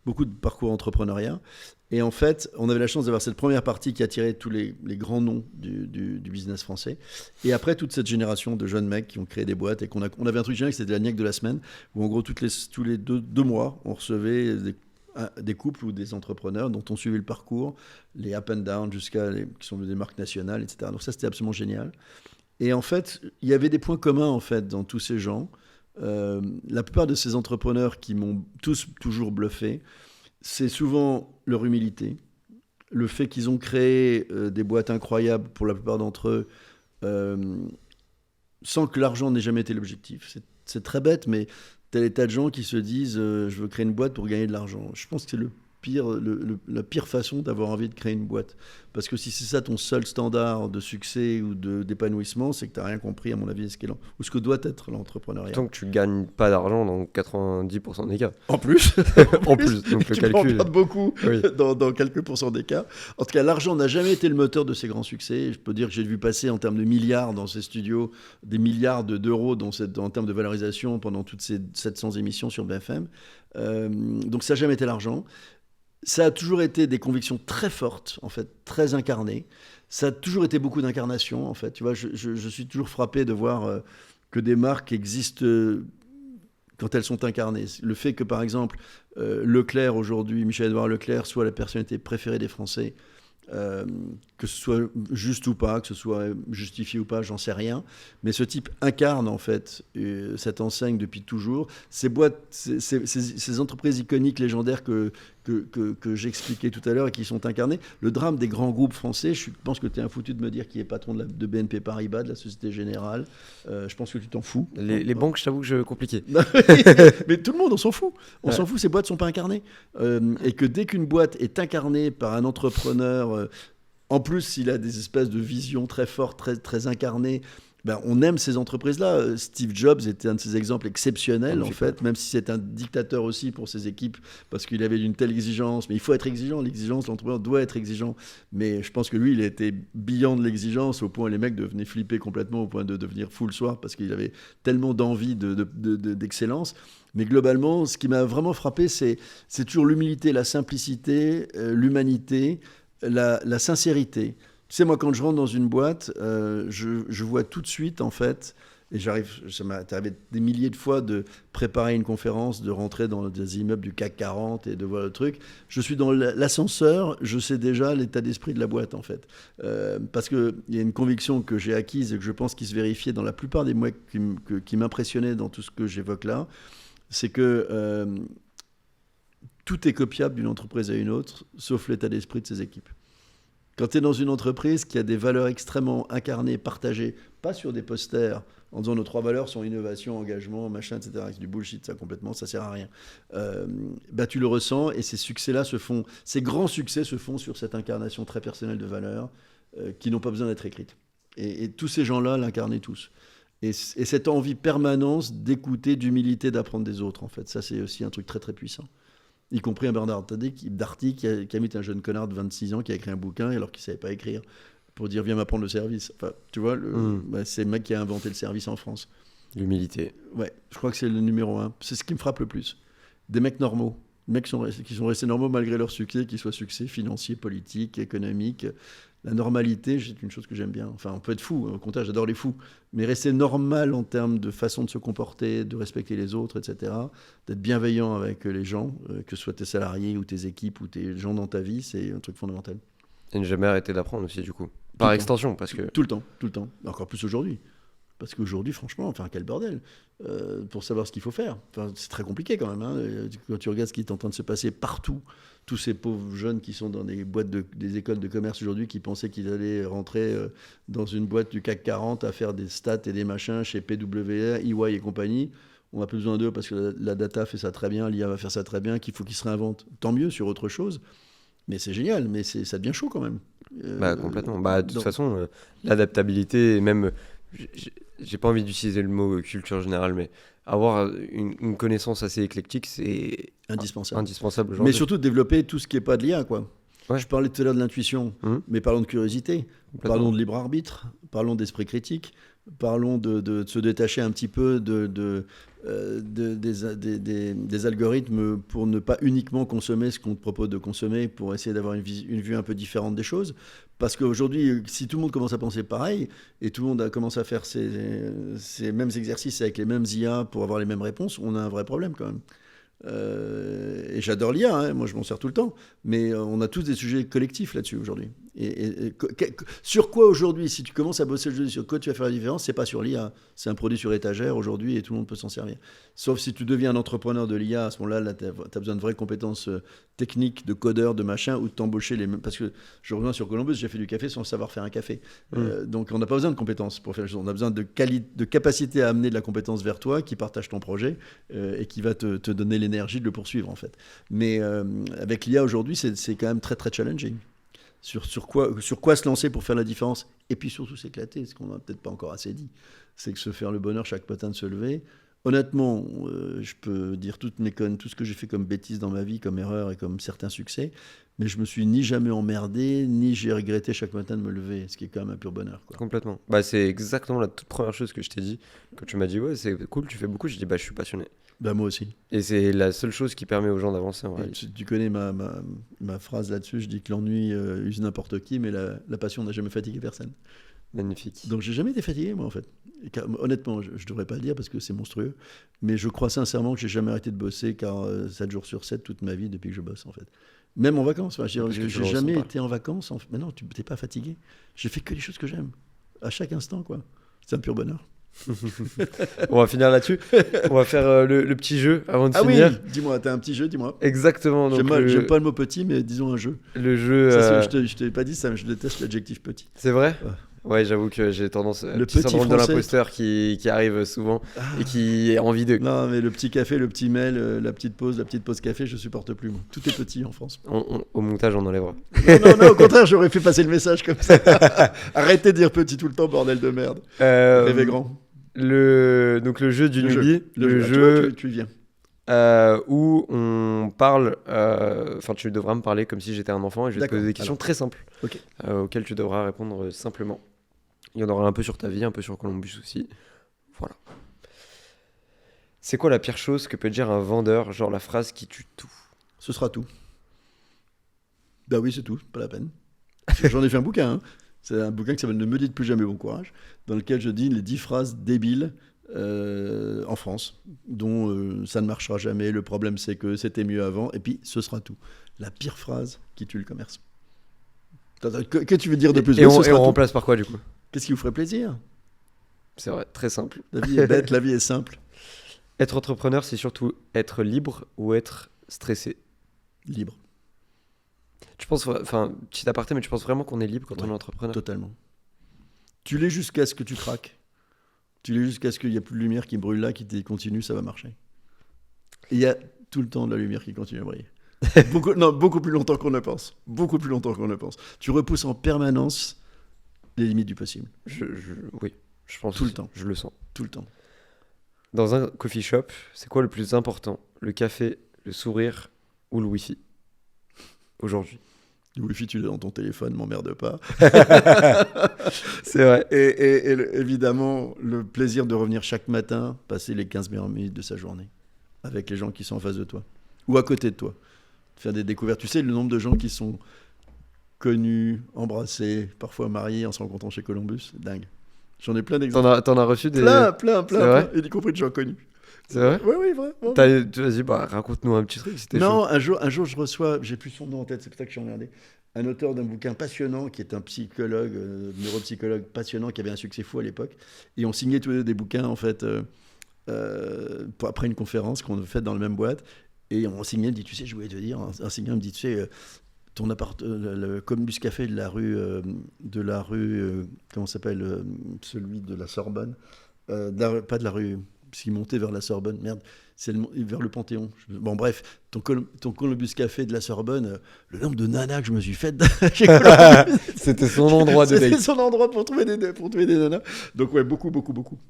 beaucoup de parcours entrepreneuriat. Et en fait, on avait la chance d'avoir cette première partie qui attirait tous les grands noms du business français. Et après, toute cette génération de jeunes mecs qui ont créé des boîtes et on avait un truc génial, c'était la niaque de la semaine, où en gros, tous les deux mois, on recevait des couples ou des entrepreneurs dont on suivait le parcours, les up and down qui sont des marques nationales, etc. Donc ça, c'était absolument génial. Et en fait, il y avait des points communs en fait dans tous ces gens. La plupart de ces entrepreneurs qui m'ont tous toujours bluffé, c'est souvent leur humilité, le fait qu'ils ont créé des boîtes incroyables pour la plupart d'entre eux, sans que l'argent n'ait jamais été l'objectif. C'est très bête, mais t'as des tas de gens qui se disent je veux créer une boîte pour gagner de l'argent. Je pense que c'est la pire façon d'avoir envie de créer une boîte. Parce que si c'est ça ton seul standard de succès ou d'épanouissement, c'est que tu n'as rien compris, à mon avis, ce que doit être l'entrepreneuriat. Tant que tu ne gagnes pas d'argent dans 90% des cas. En plus, en plus, donc le tu calcul. peux en perdre beaucoup Oui. dans quelques pourcents des cas. En tout cas, l'argent n'a jamais été le moteur de ces grands succès. Je peux dire que j'ai vu passer en termes de milliards dans ces studios, des milliards d'euros en termes de valorisation pendant toutes ces 700 émissions sur BFM. Donc ça n'a jamais été l'argent. Ça a toujours été des convictions très fortes, en fait, très incarnées. Ça a toujours été beaucoup d'incarnation, en fait. Tu vois, je suis toujours frappé de voir que des marques existent quand elles sont incarnées. Le fait que, par exemple, Leclerc, aujourd'hui, Michel-Édouard Leclerc, soit la personnalité préférée des Français, que ce soit juste ou pas, que ce soit justifié ou pas, j'en sais rien. Mais ce type incarne en fait cette enseigne depuis toujours. Ces boîtes, ces entreprises iconiques, légendaires que j'expliquais tout à l'heure et qui sont incarnés. Le drame des grands groupes français, je pense que tu es un foutu de me dire qui est patron de BNP Paribas, de la Société Générale. Je pense que tu t'en fous. Les banques, je t'avoue que je compliqué. Mais tout le monde, on s'en fout. On s'en fout, ces boîtes ne sont pas incarnées. Et que dès qu'une boîte est incarnée par un entrepreneur, en plus, s'il a des espèces de visions très fortes, très, très incarnées, ben, on aime ces entreprises-là. Steve Jobs était un de ces exemples exceptionnels, en fait, même si c'est un dictateur aussi pour ses équipes, parce qu'il avait une telle exigence. Mais il faut être exigeant, l'exigence, l'entrepreneur doit être exigeant. Mais je pense que lui, il était beyond de l'exigence, au point où les mecs devenaient flipper complètement, au point de devenir fou le soir, parce qu'il avait tellement d'envie d'excellence. Mais globalement, ce qui m'a vraiment frappé, c'est toujours l'humilité, la simplicité, l'humanité, la sincérité. Tu sais, moi, quand je rentre dans une boîte, je vois tout de suite, en fait, et ça m'est arrivé des milliers de fois de préparer une conférence, de rentrer dans des immeubles du CAC 40 et de voir le truc. Je suis dans l'ascenseur, je sais déjà l'état d'esprit de la boîte, en fait. Parce qu'il y a une conviction que j'ai acquise et que je pense qui se vérifiait dans la plupart des mois qui m'impressionnaient dans tout ce que j'évoque là, c'est que tout est copiable d'une entreprise à une autre, sauf l'état d'esprit de ses équipes. Quand tu es dans une entreprise qui a des valeurs extrêmement incarnées, partagées, pas sur des posters, en disant nos 3 valeurs sont innovation, engagement, machin, etc. C'est du bullshit, ça, complètement, ça sert à rien. Bah, tu le ressens, et ces succès-là ces grands succès se font sur cette incarnation très personnelle de valeurs qui n'ont pas besoin d'être écrites. Et tous ces gens-là l'incarnaient tous. Et cette envie permanente d'écouter, d'humilité, d'apprendre des autres, en fait. Ça, c'est aussi un truc très, très puissant. Y compris un Bernard Darty qui a mis un jeune connard de 26 ans qui a écrit un bouquin alors qu'il ne savait pas écrire pour dire viens m'apprendre le service. Enfin, tu vois, c'est le mec qui a inventé le service en France. L'humilité. Ouais, je crois que c'est le numéro 1. C'est ce qui me frappe le plus. Des mecs normaux. Des mecs qui sont restés normaux malgré leur succès, qu'ils soient succès financier, politique, économique. La normalité, c'est une chose que j'aime bien. Enfin, on peut être fou, au contraire, j'adore les fous. Mais rester normal en termes de façon de se comporter, de respecter les autres, etc., d'être bienveillant avec les gens, que ce soit tes salariés ou tes équipes ou tes gens dans ta vie, c'est un truc fondamental. Et ne jamais arrêter d'apprendre aussi, du coup. Par extension, parce que... Tout le temps. Encore plus aujourd'hui. Parce qu'aujourd'hui, franchement, enfin, quel bordel. Pour savoir ce qu'il faut faire. Enfin, c'est très compliqué quand même. Hein. Quand tu regardes ce qui est en train de se passer partout, tous ces pauvres jeunes qui sont dans des boîtes des écoles de commerce aujourd'hui, qui pensaient qu'ils allaient rentrer dans une boîte du CAC 40 à faire des stats et des machins chez PWR, EY et compagnie. On n'a plus besoin d'eux parce que la data fait ça très bien, l'IA va faire ça très bien, qu'il faut qu'ils se réinventent. Tant mieux sur autre chose. Mais c'est génial, mais ça devient chaud quand même. Complètement. De toute façon, l'adaptabilité, et même... J'ai pas envie d'utiliser le mot culture générale, mais avoir une connaissance assez éclectique, c'est indispensable aujourd'hui. Mais surtout développer tout ce qui n'est pas de l'IA, quoi. Ouais. Je parlais tout à l'heure de l'intuition, mais parlons de curiosité, parlons de libre arbitre, parlons d'esprit critique, parlons de se détacher un petit peu des algorithmes pour ne pas uniquement consommer ce qu'on te propose de consommer, pour essayer d'avoir une vue un peu différente des choses. Parce qu'aujourd'hui, si tout le monde commence à penser pareil, et tout le monde a commencé à faire ces mêmes exercices avec les mêmes IA pour avoir les mêmes réponses, on a un vrai problème quand même. Et j'adore l'IA, hein, moi je m'en sers tout le temps, mais on a tous des sujets collectifs là-dessus aujourd'hui. Et sur quoi aujourd'hui, si tu commences à bosser le jeu, sur quoi tu vas faire la différence, c'est pas sur l'IA, c'est un produit sur étagère aujourd'hui et tout le monde peut s'en servir. Sauf si tu deviens un entrepreneur de l'IA, à ce moment-là, tu as besoin de vraies compétences techniques, de codeur, de machin, ou de t'embaucher les mêmes. Parce que je reviens sur Columbus, j'ai fait du café sans savoir faire un café. Donc on n'a pas besoin de compétences pour faire les choses, on a besoin de capacité à amener de la compétence vers toi, qui partage ton projet et qui va te donner l'énergie de le poursuivre en fait. Mais avec l'IA aujourd'hui, c'est quand même très très challenging. Sur quoi se lancer pour faire la différence, et puis surtout s'éclater, ce qu'on n'a peut-être pas encore assez dit, c'est que se faire le bonheur chaque matin de se lever. Honnêtement, je peux dire tout ce que j'ai fait comme bêtises dans ma vie, comme erreur et comme certains succès, mais je me suis ni jamais emmerdé, ni j'ai regretté chaque matin de me lever, ce qui est quand même un pur bonheur, quoi. Complètement. C'est exactement la toute première chose que je t'ai dit, quand tu m'as dit ouais c'est cool, tu fais beaucoup, je dis je suis passionné. Moi aussi. Et c'est la seule chose qui permet aux gens d'avancer en réalité. Tu connais ma phrase là-dessus, je dis que l'ennui use n'importe qui, mais la passion n'a jamais fatigué personne. Magnifique. Donc j'ai jamais été fatigué, moi, en fait. Honnêtement, je devrais pas le dire parce que c'est monstrueux, mais je crois sincèrement que j'ai jamais arrêté de bosser, car 7 jours sur 7 toute ma vie depuis que je bosse, en fait. Même en vacances. J'ai jamais été en vacances. Mais non, tu n'es pas fatigué. J'ai fait que les choses que j'aime, à chaque instant, quoi. C'est un pur bonheur. On va finir là-dessus. On va faire le petit jeu avant de Ah oui, finir. dis-moi, t'as un petit jeu, dis-moi. Exactement. Donc J'aime pas le mot petit, mais disons un jeu. le jeu. Ça, je t'ai pas dit ça, mais je déteste l'adjectif petit. C'est vrai? Ouais. Ouais, j'avoue que j'ai tendance. Le Petit petit syndrome de français. l'imposteur qui arrive souvent et qui a envie de. Non, mais le petit café, le petit mail, la petite pause café, je supporte plus. Moi. Tout est petit en France. Au montage, on enlèvera. Non, au contraire, j'aurais fait passer le message comme ça. Arrêtez de dire petit tout le temps, bordel de merde. Rêvez grand. Donc le jeu du newbie, le jeu Tu y viens. où on parle, enfin tu devras me parler comme si j'étais un enfant et je vais te D'accord, poser des questions alors. très simples Ok. Auxquelles tu devras répondre simplement. Il y en aura un peu sur ta vie, un peu sur Columbus aussi. Voilà. C'est quoi la pire chose que peut dire un vendeur, genre la phrase qui tue tout? Ce sera tout. Bah oui, c'est tout, pas la peine. J'en ai fait un bouquin. Hein. C'est un bouquin qui s'appelle Ne me dites plus jamais bon courage, dans lequel je dis les 10 phrases débiles en France, dont ça ne marchera jamais, le problème c'est que c'était mieux avant, et puis ce sera tout. La pire phrase qui tue le commerce. Que tu veux dire de plus? Et Oui, ce on sera tout. remplace par quoi du coup? Qu'est-ce qui vous ferait plaisir? C'est vrai, très simple. La vie est bête, la vie est simple. Être entrepreneur, c'est surtout être libre ou être stressé? Libre, Tu penses, enfin, petit aparté, mais tu penses vraiment qu'on est libre quand on est entrepreneur? totalement. Tu l'es jusqu'à ce que tu craques. Tu l'es jusqu'à ce qu'il n'y a plus de lumière qui brûle là, qui continue, ça va marcher. Et il y a tout le temps de la lumière qui continue à briller. Beaucoup plus longtemps qu'on ne pense. Beaucoup plus longtemps qu'on ne pense. Tu repousses en permanence les limites du possible. Oui, je pense Tout le aussi. temps. Je le sens. Tout le temps. Dans un coffee shop, c'est quoi le plus important? Le café, le sourire ou le wifi? Aujourd'hui. Le wifi, tu l'as dans ton téléphone, m'emmerde pas. C'est vrai. Et évidemment, le plaisir de revenir chaque matin, passer les 15 meilleures minutes de sa journée avec les gens qui sont en face de toi ou à côté de toi. Faire des découvertes. Tu sais, le nombre de gens qui sont connus, embrassés, parfois mariés en se rencontrant chez Columbus, c'est dingue. J'en ai plein d'exemples. T'en as reçu des... Plein, C'est vrai et y compris de gens connus. C'est vrai? Oui, vraiment. Vas-y, raconte-nous un petit truc. C'était Non, chaud. un jour, je reçois, j'ai plus son nom en tête, c'est pour ça que je suis emmerdé, un auteur d'un bouquin passionnant, qui est un psychologue, neuropsychologue passionnant, qui avait un succès fou à l'époque. Et on signait tous les deux des bouquins, en fait, après une conférence qu'on a faite dans la même boîte. Et on signait, il me dit, tu sais, je voulais te dire, un signant me dit, tu sais, ton appart, le Columbus Café de la rue, comment ça s'appelle, celui de la Sorbonne, pas de la rue, s'il montait vers la Sorbonne, merde, c'est vers le Panthéon. Bon, bref, ton Columbus Café de la Sorbonne, le nombre de nanas que je me suis fait chez Columbus. C'était son endroit de C'était date. son endroit pour trouver des nanas. Donc, ouais, beaucoup.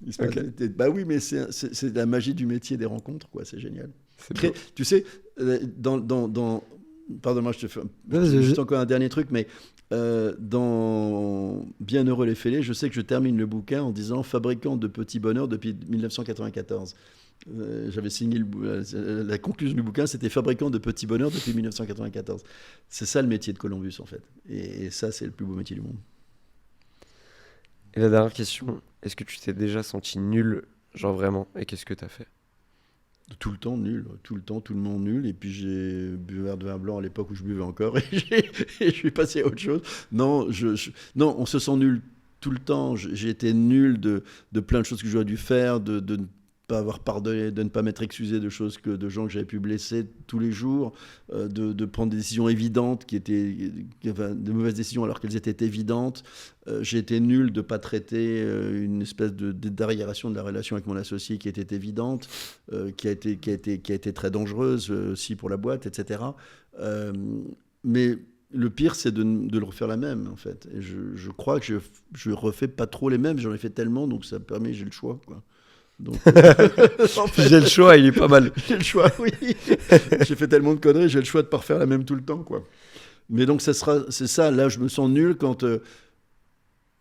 Il se passe Ok. bah oui, mais c'est la magie du métier des rencontres, quoi, c'est génial. C'est beau. Tu sais, pardonne-moi, je te fais Vas-y. juste encore un dernier truc, mais dans Bienheureux les fêlés, je sais que je termine le bouquin en disant fabricant de petits bonheurs depuis 1994. J'avais signé la conclusion du bouquin, c'était fabricant de petits bonheurs depuis 1994. C'est ça le métier de Columbus, en fait. Et ça, c'est le plus beau métier du monde. Et la dernière question, est-ce que tu t'es déjà senti nul, genre vraiment, et qu'est-ce que t'as fait? Tout le temps nul, tout le temps, tout le monde nul. Et puis j'ai bu un verre de vin blanc à l'époque où je buvais encore et je suis passé à autre chose. Non, non, on se sent nul tout le temps. J'ai été nul de plein de choses que j'aurais dû faire, de ne pas avoir pardonné, de ne pas m'être excusé de gens que j'avais pu blesser tous les jours, de prendre des décisions évidentes de mauvaises décisions alors qu'elles étaient évidentes. J'ai été nul de ne pas traiter une espèce d'arriération de la relation avec mon associé qui était évidente, qui a été très dangereuse aussi pour la boîte, etc. Mais le pire, c'est de le refaire la même, en fait. Et je crois que je refais pas trop les mêmes, j'en ai fait tellement, donc ça permet, j'ai le choix, quoi. Donc, en fait, J'ai le choix, il est pas mal. j'ai le choix, oui. J'ai fait tellement de conneries, j'ai le choix de pas refaire la même tout le temps, quoi. Mais donc c'est ça, là je me sens nul quand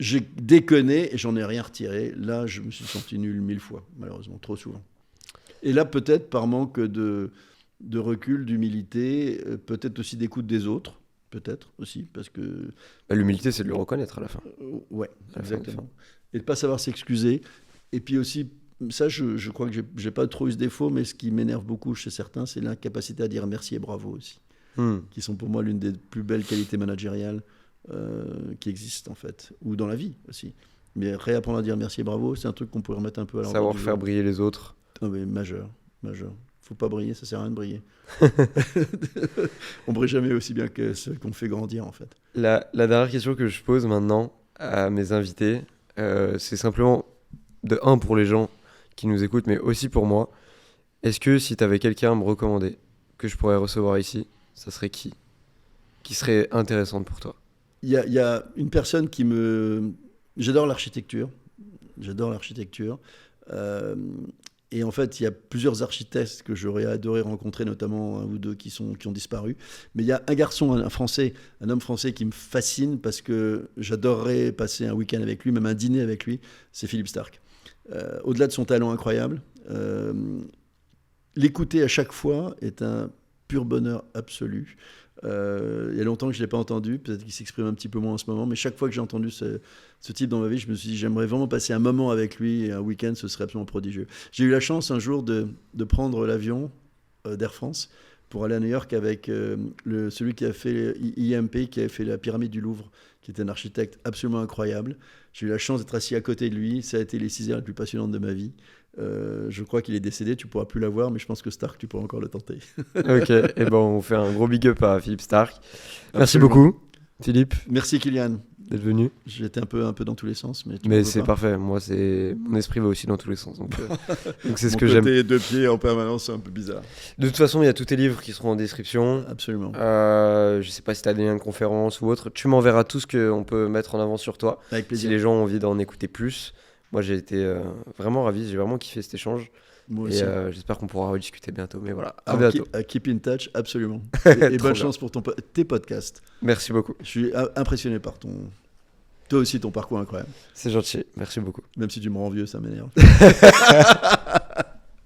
j'ai déconné et j'en ai rien retiré. Là je me suis senti nul 1000 fois, malheureusement, trop souvent. Et là peut-être par manque de recul, d'humilité, peut-être aussi d'écoute des autres, peut-être aussi, parce que... L'humilité, c'est de le reconnaître à la fin. Ouais, À la fin, exactement. Et de pas savoir s'excuser. Et puis aussi, ça je crois que j'ai pas trop eu ce défaut, mais ce qui m'énerve beaucoup chez certains, c'est l'incapacité à dire merci et bravo aussi. Qui sont pour moi l'une des plus belles qualités managériales qui existent en fait, ou dans la vie aussi. Mais réapprendre à dire merci et bravo, c'est un truc qu'on pourrait remettre un peu à l'ordre Savoir du faire jour. briller les autres. Ah oui, majeur. Faut pas briller, ça sert à rien de briller. On brille jamais aussi bien que ceux qu'on fait grandir, en fait. La dernière question que je pose maintenant à mes invités, c'est simplement de un pour les gens qui nous écoutent, mais aussi pour moi. Est-ce que si tu avais quelqu'un à me recommander que je pourrais recevoir ici, ça serait qui serait intéressante pour toi? Il y a une personne qui me... J'adore l'architecture. Et en fait, il y a plusieurs architectes que j'aurais adoré rencontrer, notamment un ou deux qui ont disparu. Mais il y a un garçon, un homme français qui me fascine parce que j'adorerais passer un week-end avec lui, même un dîner avec lui. C'est Philippe Starck. Au-delà de son talent incroyable, l'écouter à chaque fois est un pur bonheur absolu. Il y a longtemps que je ne l'ai pas entendu, peut-être qu'il s'exprime un petit peu moins en ce moment, mais chaque fois que j'ai entendu ce type dans ma vie, je me suis dit j'aimerais vraiment passer un moment avec lui et un week-end, ce serait absolument prodigieux. J'ai eu la chance un jour de prendre l'avion d'Air France pour aller à New York avec celui qui a fait IMP, qui avait fait la pyramide du Louvre, qui était un architecte absolument incroyable. J'ai eu la chance d'être assis à côté de lui, ça a été les 6 heures les plus passionnantes de ma vie. Je crois qu'il est décédé, tu pourras plus la voir, mais je pense que Starck, tu pourras encore le tenter. Ok, et ben on fait un gros big up à Philippe Starck. Merci Absolument. beaucoup, Philippe, Merci Kylian. d'être venu. J'étais un peu dans tous les sens, mais tu m'en Mais veux c'est pas. parfait, moi mon esprit va aussi dans tous les sens, donc c'est ce Mon que j'aime. côté 2 pieds en permanence, c'est un peu bizarre. De toute façon, il y a tous tes livres qui seront en description. Absolument. Je sais pas si tu as des liens de conférence ou autre. Tu m'enverras tout ce qu'on peut mettre en avant sur toi. Avec Si plaisir. les gens ont envie d'en écouter plus. Moi, j'ai été vraiment ravi. J'ai vraiment kiffé cet échange. Moi Et aussi. j'espère qu'on pourra rediscuter bientôt. Mais voilà, à Alors, bientôt. keep in touch, absolument. Et Trop bonne bien. chance pour tes podcasts. Merci beaucoup. Je suis impressionné par toi aussi, ton parcours incroyable. C'est gentil. Merci beaucoup. Même si tu me rends vieux, ça m'énerve.